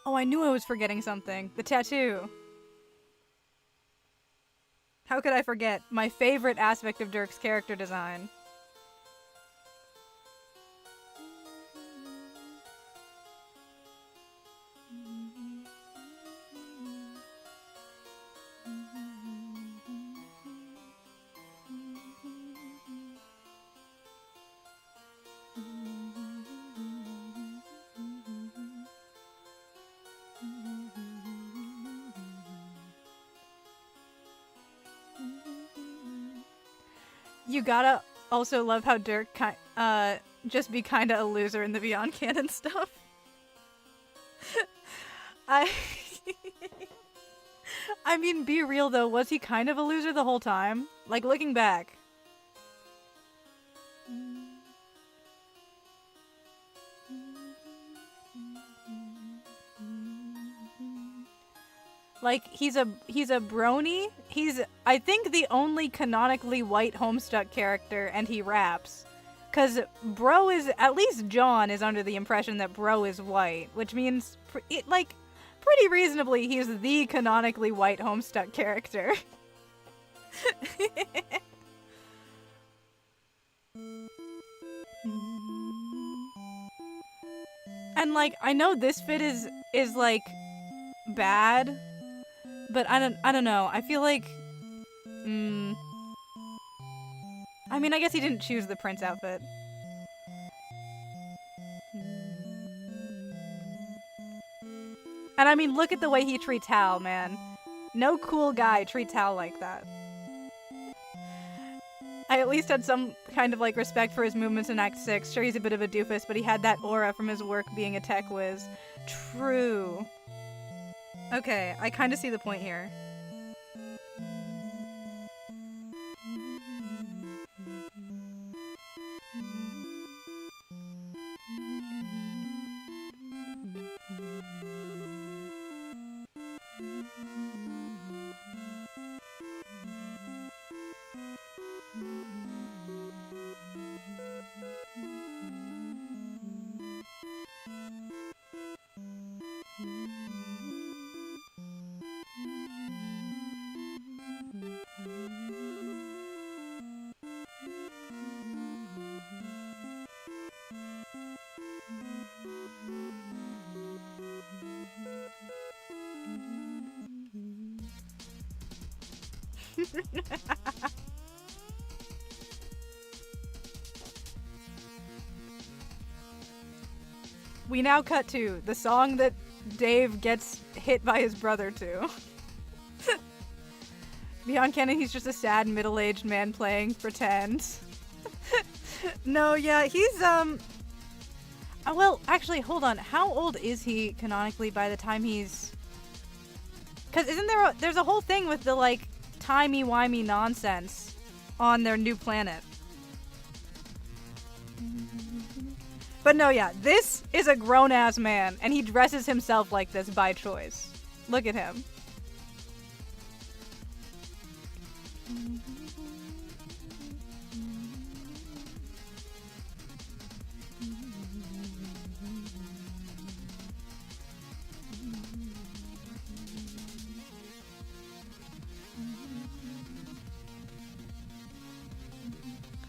Oh, I knew I was forgetting something. The tattoo. How could I forget? My favorite aspect of Dirk's character design. You gotta also love how Dirk just be kinda a loser in the Beyond Canon stuff. I mean, be real though, was he kind of a loser the whole time? Like, looking back. Like, he's a brony. He's, I think, the only canonically white Homestuck character, and he raps. Cause Bro is, at least John is under the impression that Bro is white, which means, pretty reasonably, he's the canonically white Homestuck character. And, like, I know this fit is like, bad. But I don't know. I feel like, I mean, I guess he didn't choose the Prince outfit. And I mean, look at the way he treats Hal, man. No cool guy treats Hal like that. I at least had some kind of, like, respect for his movements in Act 6. Sure, he's a bit of a doofus, but he had that aura from his work being a tech whiz. True. Okay, I kind of see the point here. We now cut to the song that Dave gets hit by his brother to. Beyond canon, he's just a sad middle-aged man playing pretend. No, yeah, he's well, actually, hold on. How old is he canonically by the time he's? Cause isn't there's a whole thing with the like timey-wimey nonsense on their new planet. But no, yeah, this is a grown-ass man, and he dresses himself like this by choice. Look at him.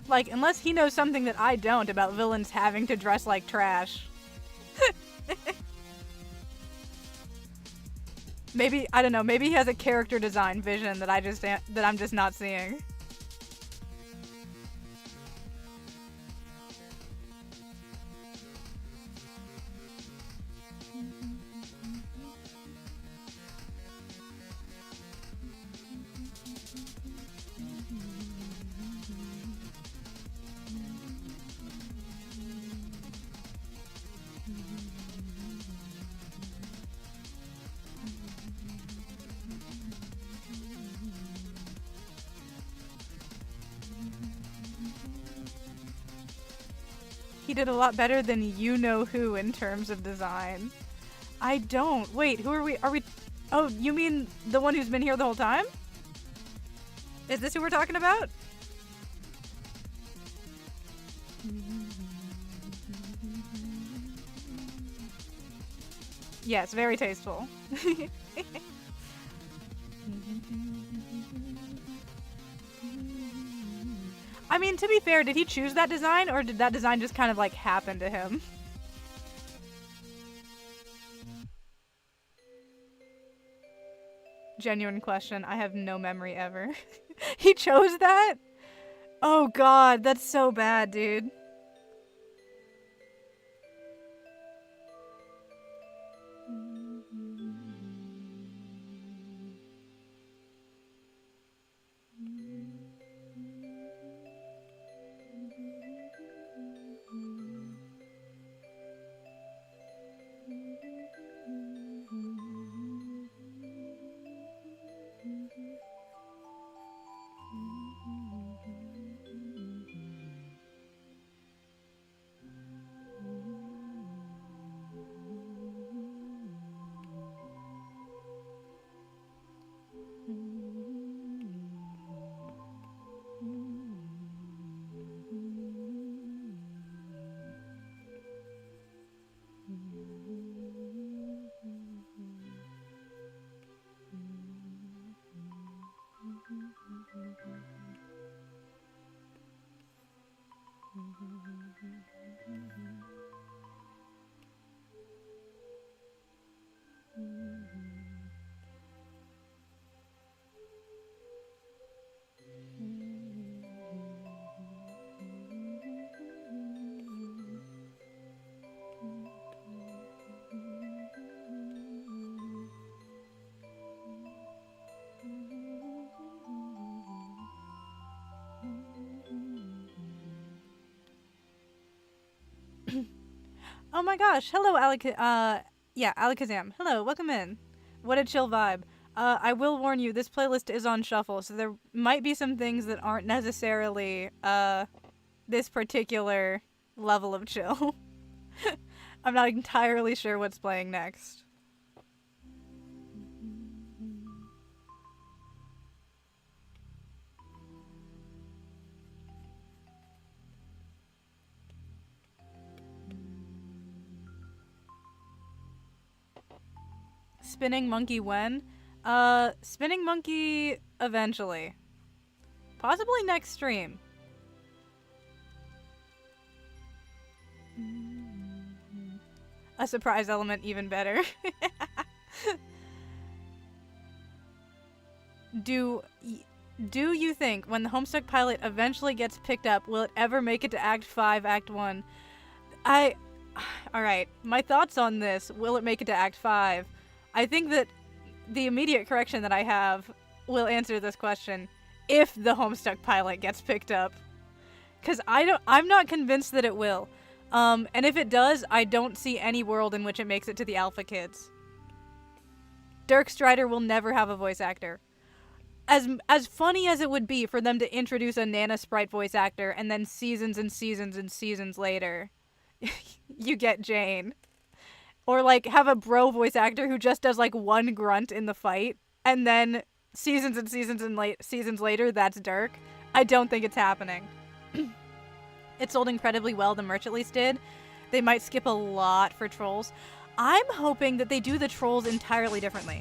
Like, unless he knows something that I don't about villains having to dress like trash. Maybe, I don't know, maybe he has a character design vision that I'm just not seeing. He did a lot better than you-know-who in terms of design. I don't. Wait, who are we? Are we... Oh, you mean the one who's been here the whole time? Is this who we're talking about? Yes, very tasteful. I mean, to be fair, did he choose that design, or did that design just kind of, like, happen to him? Genuine question. I have no memory ever. He chose that? Oh god, that's so bad, dude. Oh my gosh, hello Alakazam. Hello, welcome in. What a chill vibe. I will warn you, this playlist is on shuffle, so there might be some things that aren't necessarily, this particular level of chill. I'm not entirely sure what's playing next. Spinning Monkey when? Spinning Monkey eventually. Possibly next stream. A surprise element even better. Do you think when the Homestuck pilot eventually gets picked up, will it ever make it to Act 5, Act 1? Alright, my thoughts on this, will it make it to Act 5? I think that the immediate correction that I have will answer this question if the Homestuck pilot gets picked up. Because I'm not convinced that it will. And if it does, I don't see any world in which it makes it to the Alpha Kids. Dirk Strider will never have a voice actor. As funny as it would be for them to introduce a Nana Sprite voice actor and then seasons and seasons and seasons later, you get Jane. Or, like, have a bro voice actor who just does, like, one grunt in the fight, and then seasons and seasons later, that's Dirk. I don't think it's happening. It sold incredibly well, the merch at least did. They might skip a lot for trolls. I'm hoping that they do the trolls entirely differently.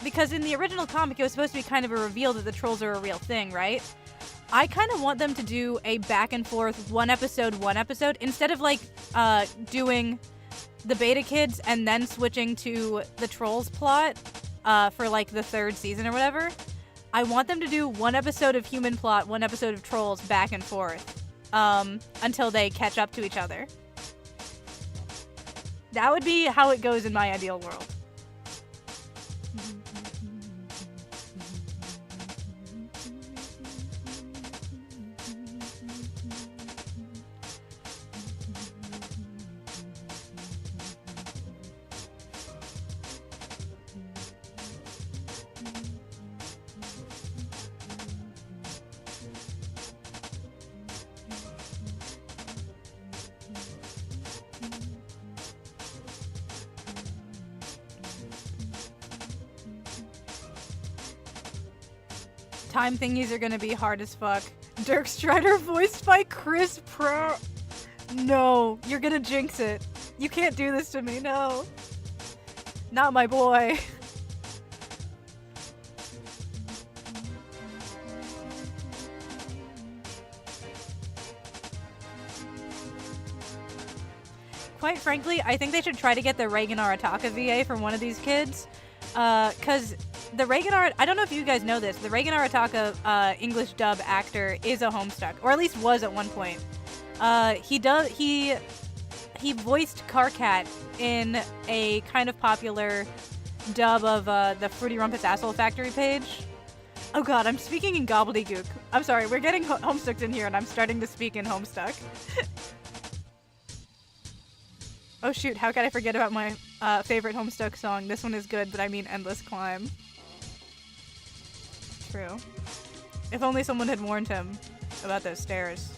Because in the original comic, it was supposed to be kind of a reveal that the trolls are a real thing, right? I kind of want them to do a back and forth one episode instead of like doing the Beta Kids and then switching to the Trolls plot for like the 3rd season or whatever. I want them to do one episode of human plot, one episode of Trolls back and forth until they catch up to each other. That would be how it goes in my ideal world. Time thingies are gonna be hard as fuck. Dirk Strider voiced by Chris Pratt. No, you're gonna jinx it. You can't do this to me, no. Not my boy. Quite frankly, I think they should try to get the Reagan Arataka VA from one of these kids. Cause the Reagan I don't know if you guys know this, the Reagan Arataka English dub actor is a Homestuck, or at least was at one point. He voiced Carcat in a kind of popular dub of the Fruity Rumpus Asshole Factory page. Oh god, I'm speaking in gobbledygook. I'm sorry, we're getting Homestucked in here and I'm starting to speak in Homestuck. Oh shoot, how could I forget about my favorite Homestuck song? This one is good, but I mean Endless Climb. True. If only someone had warned him about those stairs.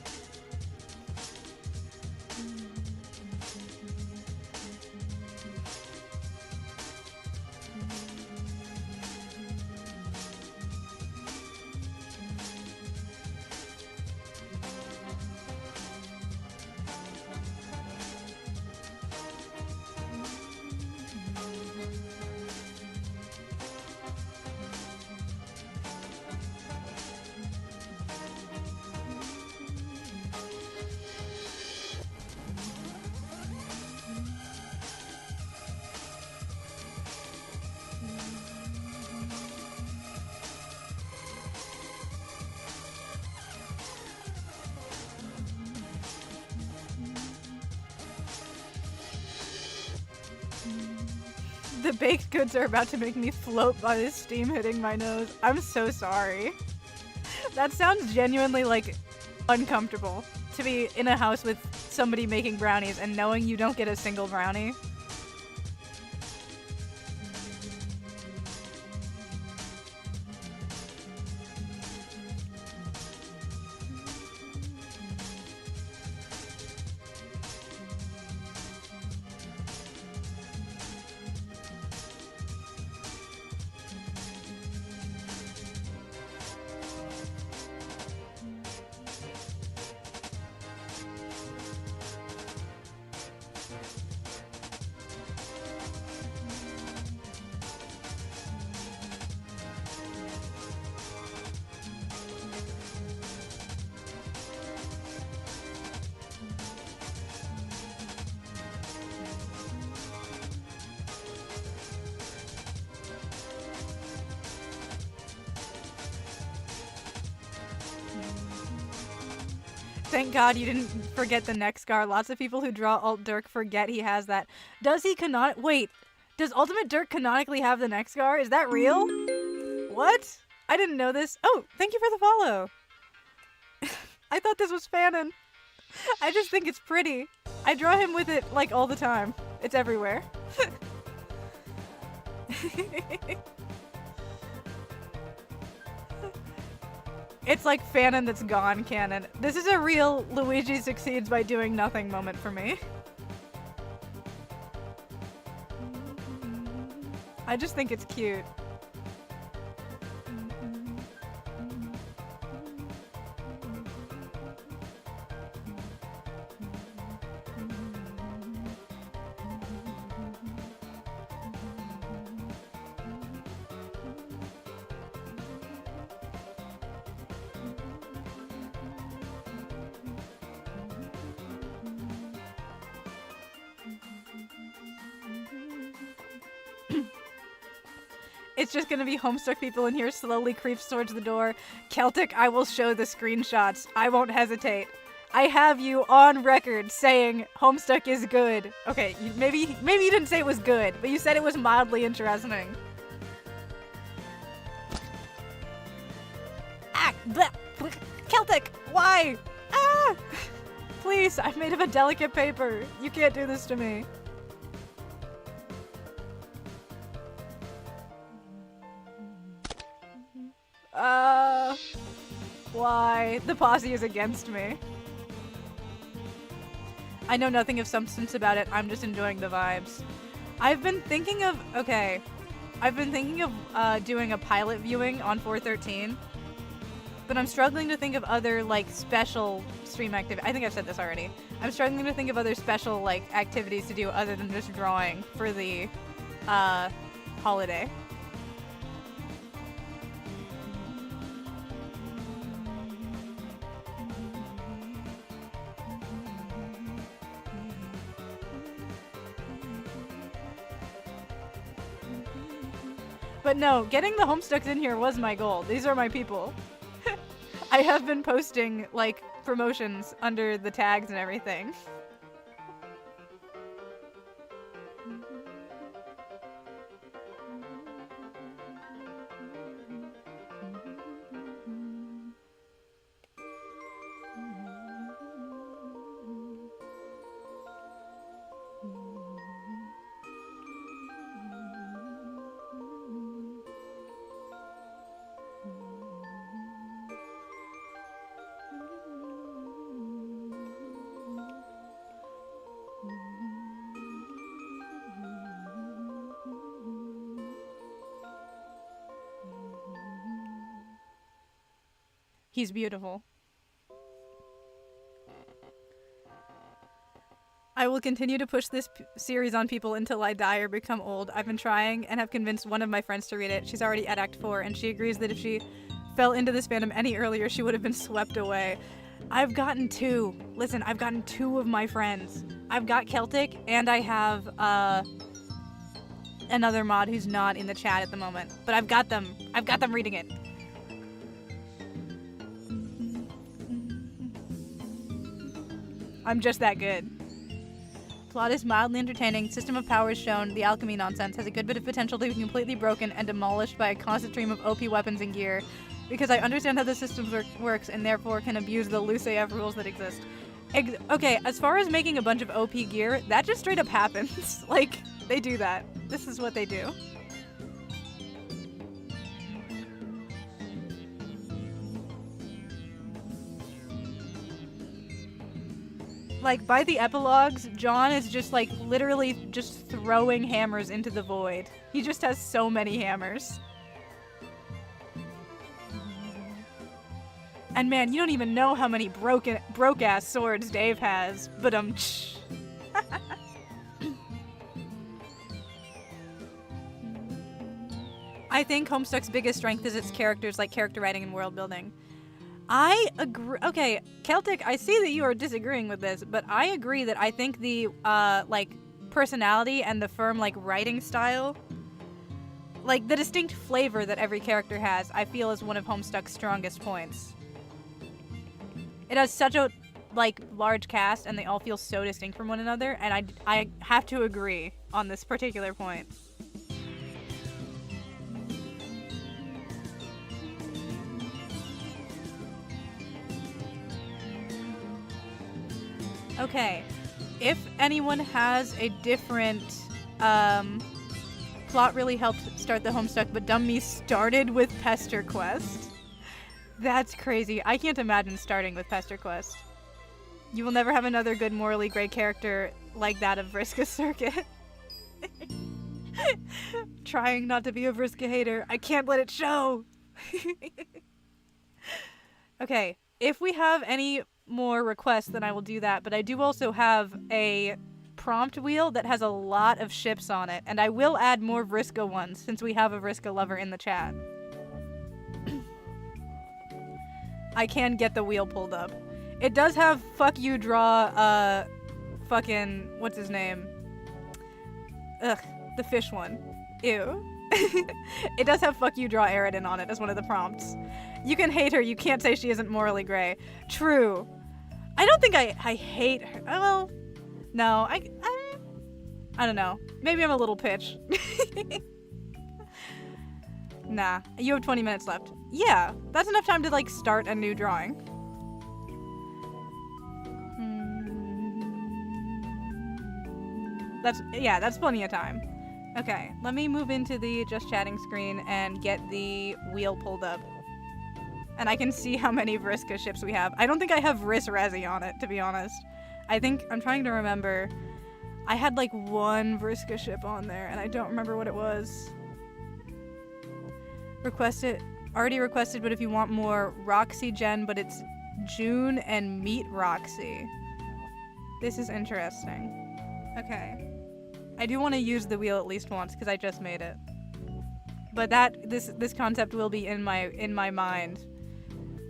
The baked goods are about to make me float by the steam hitting my nose. I'm so sorry. That sounds genuinely, like, uncomfortable. To be in a house with somebody making brownies and knowing you don't get a single brownie. Thank God you didn't forget the neck scar. Lots of people who draw Alt Dirk forget he has that. Does he wait, does Ultimate Dirk canonically have the neck scar? Is that real? What? I didn't know this. Oh, thank you for the follow. I thought this was fanon. I just think it's pretty. I draw him with it, like, all the time. It's everywhere. It's like Fanon that's gone canon. This is a real Luigi succeeds by doing nothing moment for me. I just think it's cute. It's just gonna be Homestuck people in here slowly creeps towards the door. Celtic, I will show the screenshots. I won't hesitate. I have you on record saying Homestuck is good. Okay, maybe you didn't say it was good, but you said it was mildly interesting. Ah! Bleh, bleh, Celtic! Why? Ah! Please, I'm made of a delicate paper. You can't do this to me. Why? The posse is against me. I know nothing of substance about it. I'm just enjoying the vibes. I've been thinking of doing a pilot viewing on 413, but I'm struggling to think of other like special stream activity. I think I've said this already. I'm struggling to think of other special like activities to do other than just drawing for the holiday. But no, getting the Homestucks in here was my goal. These are my people. I have been posting, like, promotions under the tags and everything. He's beautiful. I will continue to push this series on people until I die or become old. I've been trying and have convinced one of my friends to read it. She's already at Act 4, and she agrees that if she fell into this fandom any earlier, she would have been swept away. I've gotten 2. Listen, I've gotten 2 of my friends. I've got Celtic, and I have another mod who's not in the chat at the moment. But I've got them. I've got them reading it. I'm just that good. Plot is mildly entertaining, system of power is shown, the alchemy nonsense has a good bit of potential to be completely broken and demolished by a constant stream of OP weapons and gear, because I understand how the system works and therefore can abuse the loose AF rules that exist. Okay, as far as making a bunch of OP gear, that just straight up happens. Like, they do that. This is what they do. Like, by the epilogues, John is just, like, literally just throwing hammers into the void. He just has so many hammers. And man, you don't even know how many broke-ass swords Dave has, but I think Homestuck's biggest strength is its characters, like character writing and world building. I agree. Okay, Celtic, I see that you are disagreeing with this, but I agree that I think the, like, personality and the firm, like, writing style, like, the distinct flavor that every character has, I feel is one of Homestuck's strongest points. It has such a, like, large cast, and they all feel so distinct from one another, and I have to agree on this particular point. Okay, if anyone has a different, plot really helped start the Homestuck, but dumb me started with Pester Quest. That's crazy. I can't imagine starting with Pester Quest. You will never have another good morally gray character like that of Vriska Circuit. Trying not to be a Vriska hater. I can't let it show! Okay, if we have any more requests, then I will do that, but I do also have a prompt wheel that has a lot of ships on it, and I will add more Vriska ones since we have a Vriska lover in the chat. I can get the wheel pulled up. It does have fuck you draw, fucking, what's his name? Ugh, the fish one. Ew. It does have fuck you draw Aridin on it as one of the prompts. You can hate her, you can't say she isn't morally gray. True. I don't think I hate her. Well, no, I don't know. Maybe I'm a little pitch. Nah, you have 20 minutes left. Yeah, that's enough time to, like, start a new drawing. That's plenty of time. Okay, let me move into the just chatting screen and get the wheel pulled up. And I can see how many Vriska ships we have. I don't think I have Riss Razzie on it, to be honest. I'm trying to remember. I had like one Vriska ship on there, and I don't remember what it was. Already requested, but if you want more, Roxy Gen, but it's June and Meet Roxy. This is interesting. Okay. I do want to use the wheel at least once, because I just made it. But this concept will be in my mind.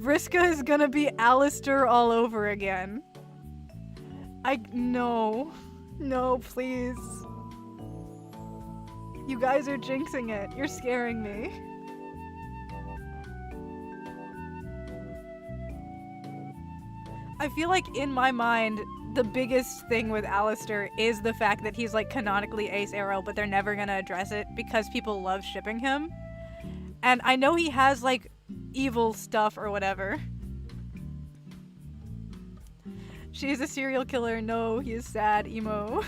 Vriska is gonna be Alistair all over again. No, please. You guys are jinxing it. You're scaring me. I feel like in my mind, the biggest thing with Alistair is the fact that he's like canonically Ace Arrow, but they're never gonna address it because people love shipping him. And I know he has like evil stuff or whatever. She's a serial killer. No, he is sad, emo.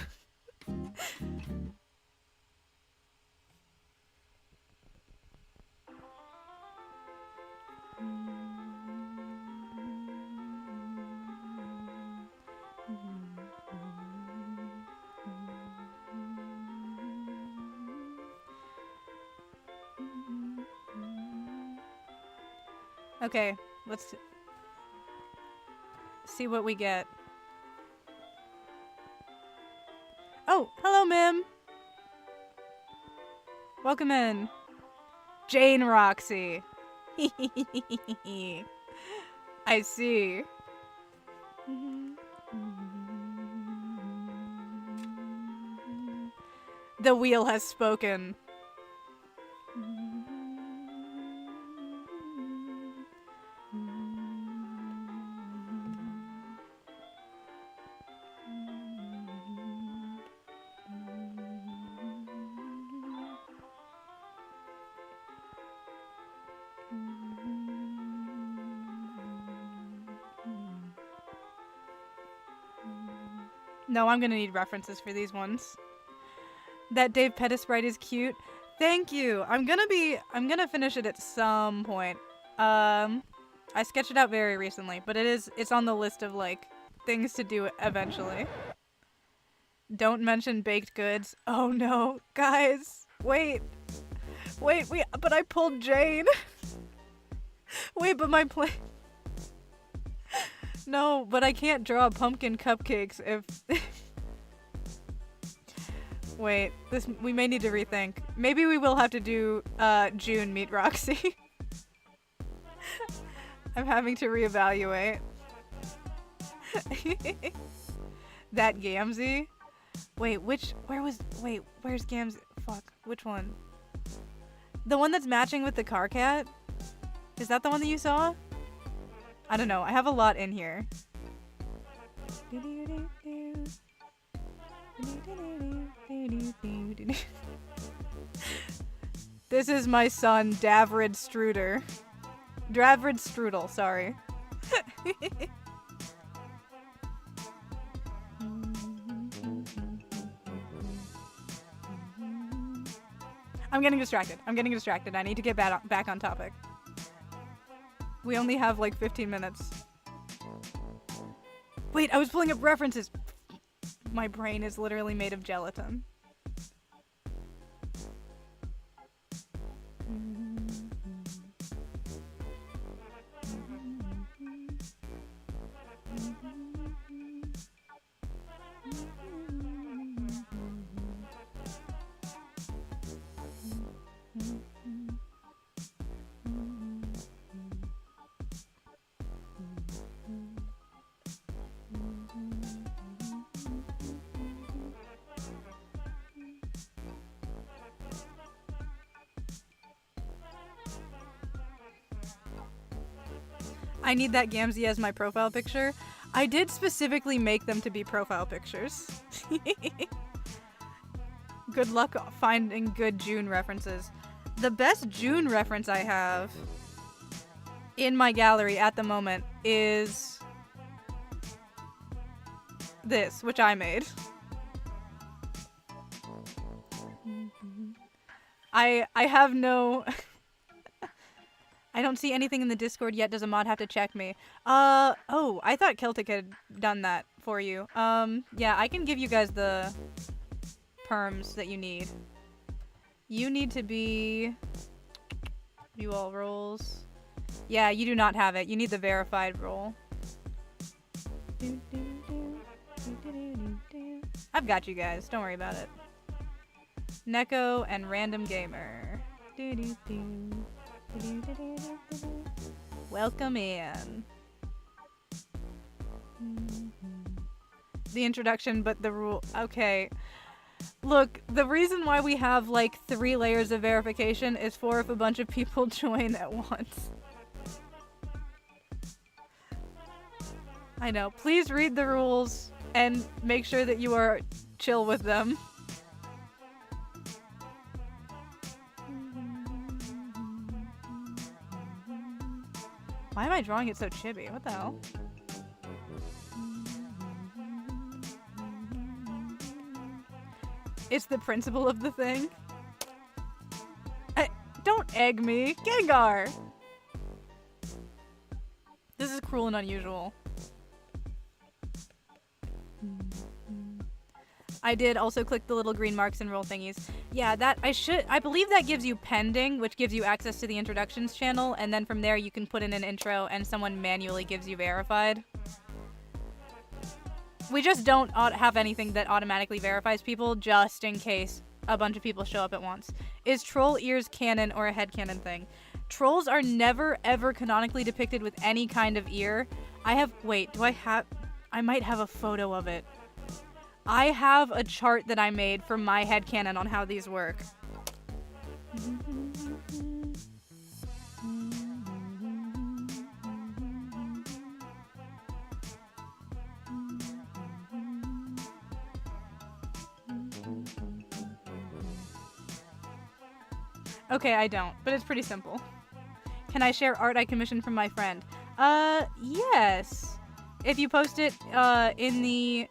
Okay, let's see what we get. Oh, hello, Mim. Welcome in. Jane Roxy. I see. The wheel has spoken. No, I'm gonna need references for these ones. That Dave Pettis sprite is cute. Thank you. I'm gonna finish it at some point. I sketched it out very recently, but it's on the list of like things to do eventually. Don't mention baked goods. Oh no, guys. Wait, but I pulled Jane. Wait, but my plan. No, but I can't draw pumpkin cupcakes if... Wait, we may need to rethink. Maybe we will have to do, June Meet Roxy. I'm having to reevaluate. That Gamzee? Wait, where's Gamzee? Fuck, which one? The one that's matching with the car cat? Is that the one that you saw? I don't know. I have a lot in here. This is my son, Davrid Struder. Davrid Strudel, sorry. I'm getting distracted. I need to get back on topic. We only have like 15 minutes. Wait, I was pulling up references. My brain is literally made of gelatin. I need that Gamzee as my profile picture. I did specifically make them to be profile pictures. Good luck finding good June references. The best June reference I have in my gallery at the moment is this, which I made. I have no... I don't see anything in the Discord yet. Does a mod have to check me? Oh, I thought Celtic had done that for you. Yeah, I can give you guys the perms that you need. You need to be... View all roles. Yeah, you do not have it. You need the verified role. I've got you guys. Don't worry about it. Neko and Random Gamer. Welcome in. The introduction, but the rule. Okay. Look, the reason why we have like 3 layers of verification is for if a bunch of people join at once. I know. Please read the rules and make sure that you are chill with them. Why am I drawing it so chibi? What the hell? It's the principle of the thing. Don't egg me. Gengar! This is cruel and unusual. I did also click the little green marks and roll thingies. Yeah, I believe that gives you pending, which gives you access to the introductions channel, and then from there you can put in an intro and someone manually gives you verified. We just don't have anything that automatically verifies people, just in case a bunch of people show up at once. Is troll ears canon or a headcanon thing? Trolls are never ever canonically depicted with any kind of ear. Wait, I might have a photo of it. I have a chart that I made for my headcanon on how these work. Okay, I don't, but it's pretty simple. Can I share art I commissioned from my friend? Yes. If you post it, in the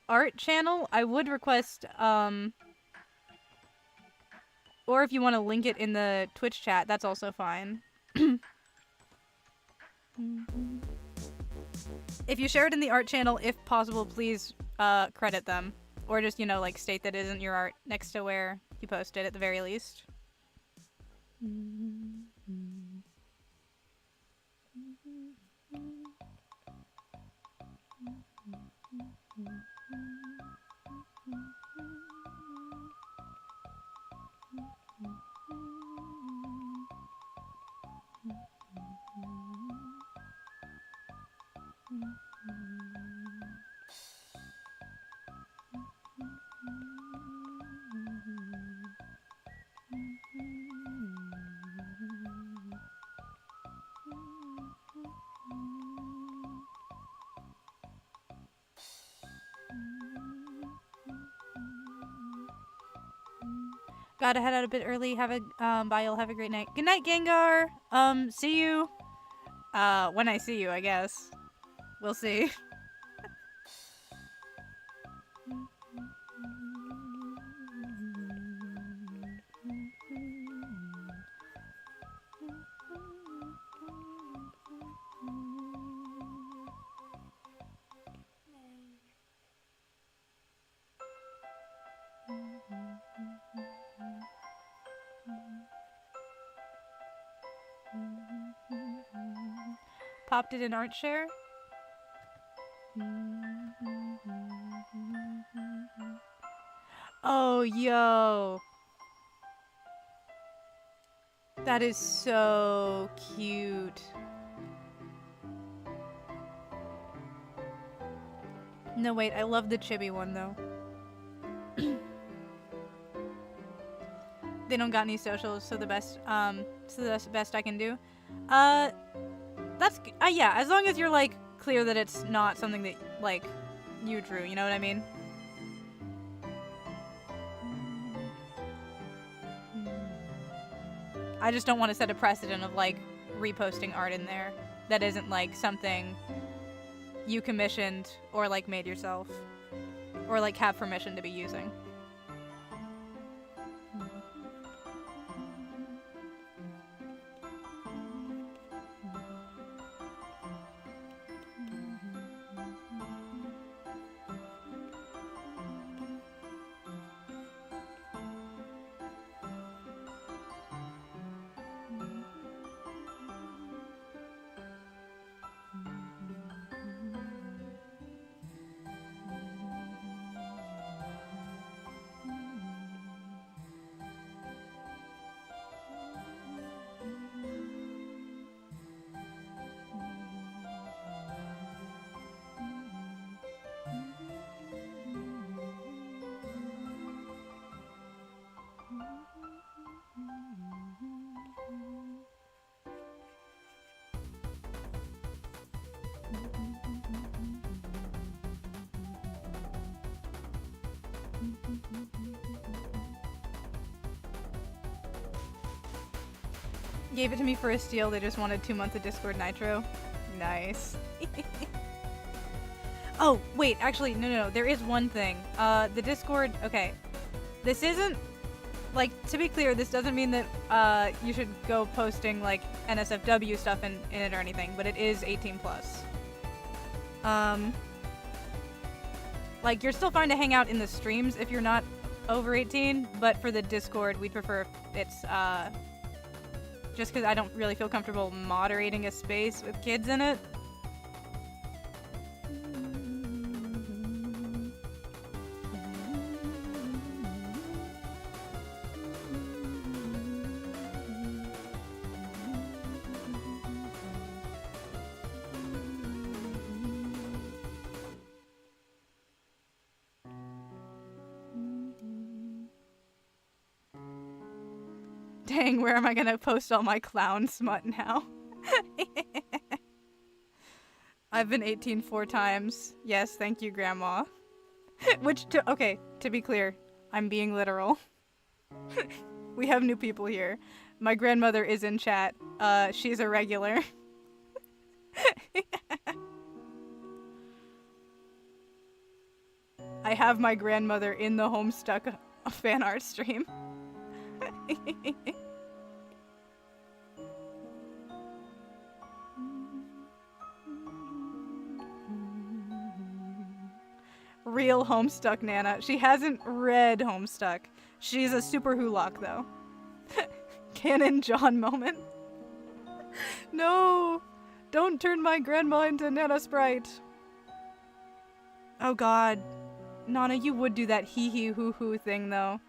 art channel, I would request, or if you want to link it in the Twitch chat, that's also fine. If you share it in the art channel, if possible, please, credit them. Or just, you know, like, state that it isn't your art next to where you post it at the very least. Gotta head out a bit early. Have a bye. You'll have a great night. Good night, Gengar. See you. When I see you, I guess. We'll see. popped it in art share. Oh, yo. That is so cute. No, wait, I love the chibi one, though. They don't got any socials, so that's the best I can do. Yeah, as long as you're, like, clear that it's not something that, like, you drew, you know what I mean? I just don't want to set a precedent of, like, reposting art in there that isn't, like, something you commissioned or, like, made yourself. Or, like, have permission to be using. Gave it to me for a steal. They just wanted 2 months of Discord Nitro. Nice. Oh, wait, actually, no. There is one thing. The Discord, okay. This isn't, like, to be clear, this doesn't mean that, you should go posting, like, NSFW stuff in it or anything, but it is 18 plus. Like, you're still fine to hang out in the streams if you're not over 18, but for the Discord, we'd prefer it's, just because I don't really feel comfortable moderating a space with kids in it. Dang, where am I gonna post all my clown smut now? I've been 18 4 times. Yes, thank you, Grandma. Okay, to be clear, I'm being literal. We have new people here. My grandmother is in chat. She's a regular. I have my grandmother in the Homestuck Fanart stream. Real Homestuck Nana. She hasn't read Homestuck. She's a super hulock though. Canon John moment. No! Don't turn my grandma into Nana Sprite. Oh god. Nana, you would do that hee hee hoo hoo thing though.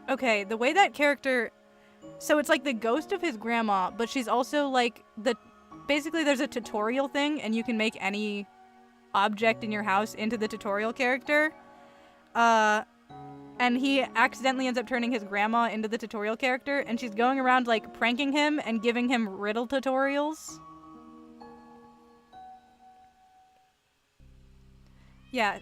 Okay, the way that character... So it's like the ghost of his grandma, but she's also like basically there's a tutorial thing and you can make any object in your house into the tutorial character. And he accidentally ends up turning his grandma into the tutorial character, and she's going around like pranking him and giving him riddle tutorials. Yeah,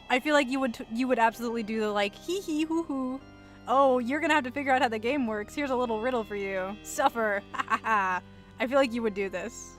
I feel like you would absolutely do the like hee hee hoo hoo. Oh, you're gonna have to figure out how the game works. Here's a little riddle for you. Suffer. Ha ha ha. I feel like you would do this.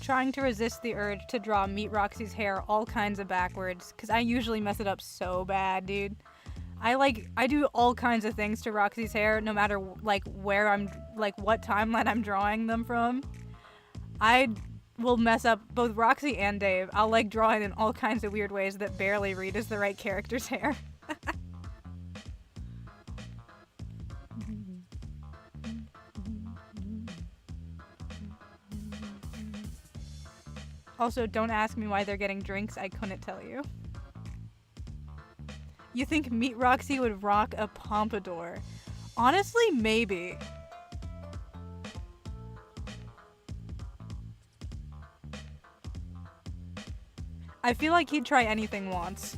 Trying to resist the urge to draw Meet Roxy's hair all kinds of backwards, because I usually mess it up so bad, dude. I do all kinds of things to Roxy's hair, no matter, like, where I'm, like, what timeline I'm drawing them from. I will mess up both Roxy and Dave. I'll, like, draw it in all kinds of weird ways that barely read as the right character's hair. Also, don't ask me why they're getting drinks, I couldn't tell you. You think Meet Roxy would rock a pompadour? Honestly, maybe. I feel like he'd try anything once.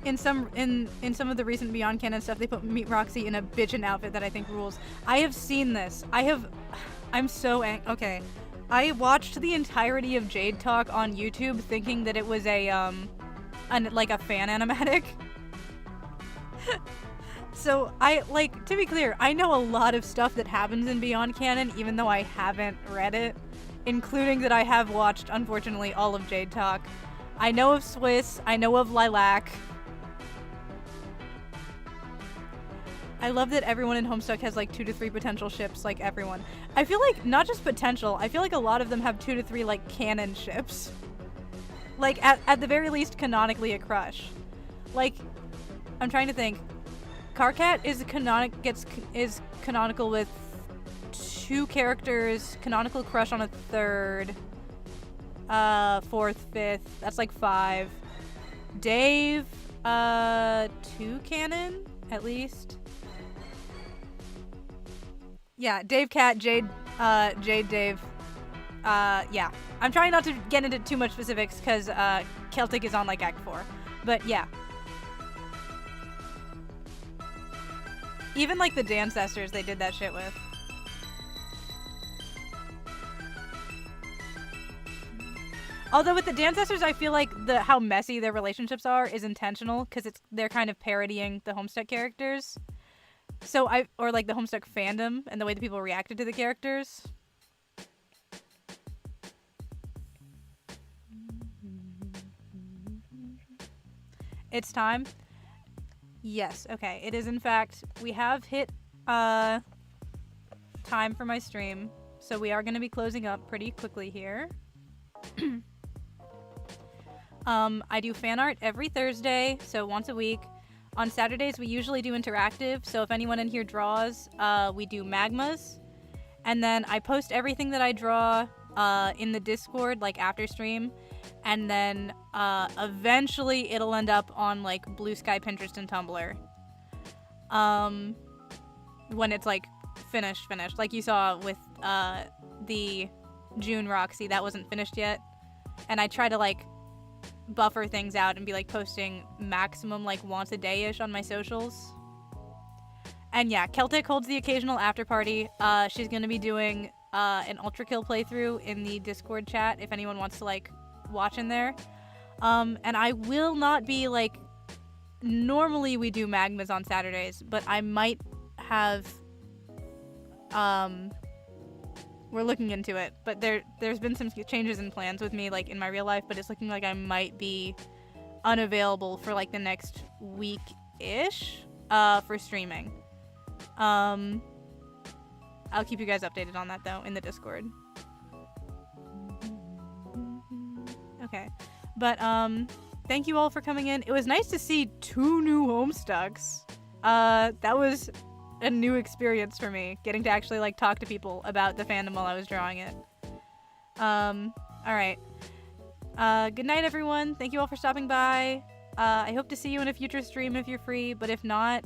In some of the recent Beyond Canon stuff, they put Meet Roxy in a bitchin' outfit that I think rules. I have seen this. I'm so okay. I watched the entirety of Jade Talk on YouTube thinking that it was a like a fan animatic. So to be clear, I know a lot of stuff that happens in Beyond Canon even though I haven't read it, including that I have watched, unfortunately, all of Jade Talk. I know of Swiss, I know of Lilac. I love that everyone in Homestuck has like 2 to 3 potential ships, like everyone. I feel like not just potential, I feel like a lot of them have 2 to 3 like canon ships. Like at the very least canonically a crush. Like I'm trying to think. Carcat is canonical with 2 characters, canonical crush on a 3rd, 4th, 5th. That's like 5. Dave, 2 canon at least. Yeah, Dave Cat, Jade, Dave. Yeah. I'm trying not to get into too much specifics because Celtic is on like Act 4. But yeah. Even like the Dancestors, they did that shit with. Although with the Dancestors, I feel like how messy their relationships are is intentional because they're kind of parodying the Homestuck characters. So or like the Homestuck fandom and the way that people reacted to the characters. It's time. Yes, okay. It is in fact, we have hit time for my stream. So we are going to be closing up pretty quickly here. I do fan art every Thursday, so once a week. On Saturdays, we usually do interactive, so if anyone in here draws, we do magmas. And then I post everything that I draw in the Discord, like, after stream. And then eventually it'll end up on, like, Blue Sky, Pinterest, and Tumblr. When it's, like, finished. Like you saw with the June Roxy, that wasn't finished yet. And I try to, like, buffer things out and be, like, posting maximum, like, once a day-ish on my socials. And yeah, Celtic holds the occasional after party. She's gonna be doing an Ultra Kill playthrough in the Discord chat if anyone wants to, like, watch in there. And I will not be, like, normally we do Magmas on Saturdays, but I might have, we're looking into it, but there's been some changes in plans with me, like, in my real life, but it's looking like I might be unavailable for, like, the next week-ish, for streaming. I'll keep you guys updated on that, though, in the Discord. Okay. But, thank you all for coming in. It was nice to see 2 new Homestucks. That was a new experience for me, getting to actually, like, talk to people about the fandom while I was drawing it. Alright. Good night, everyone. Thank you all for stopping by. I hope to see you in a future stream if you're free, but if not,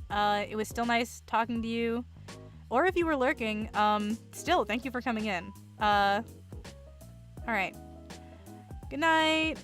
it was still nice talking to you. Or if you were lurking, still, thank you for coming in. Alright. Good night!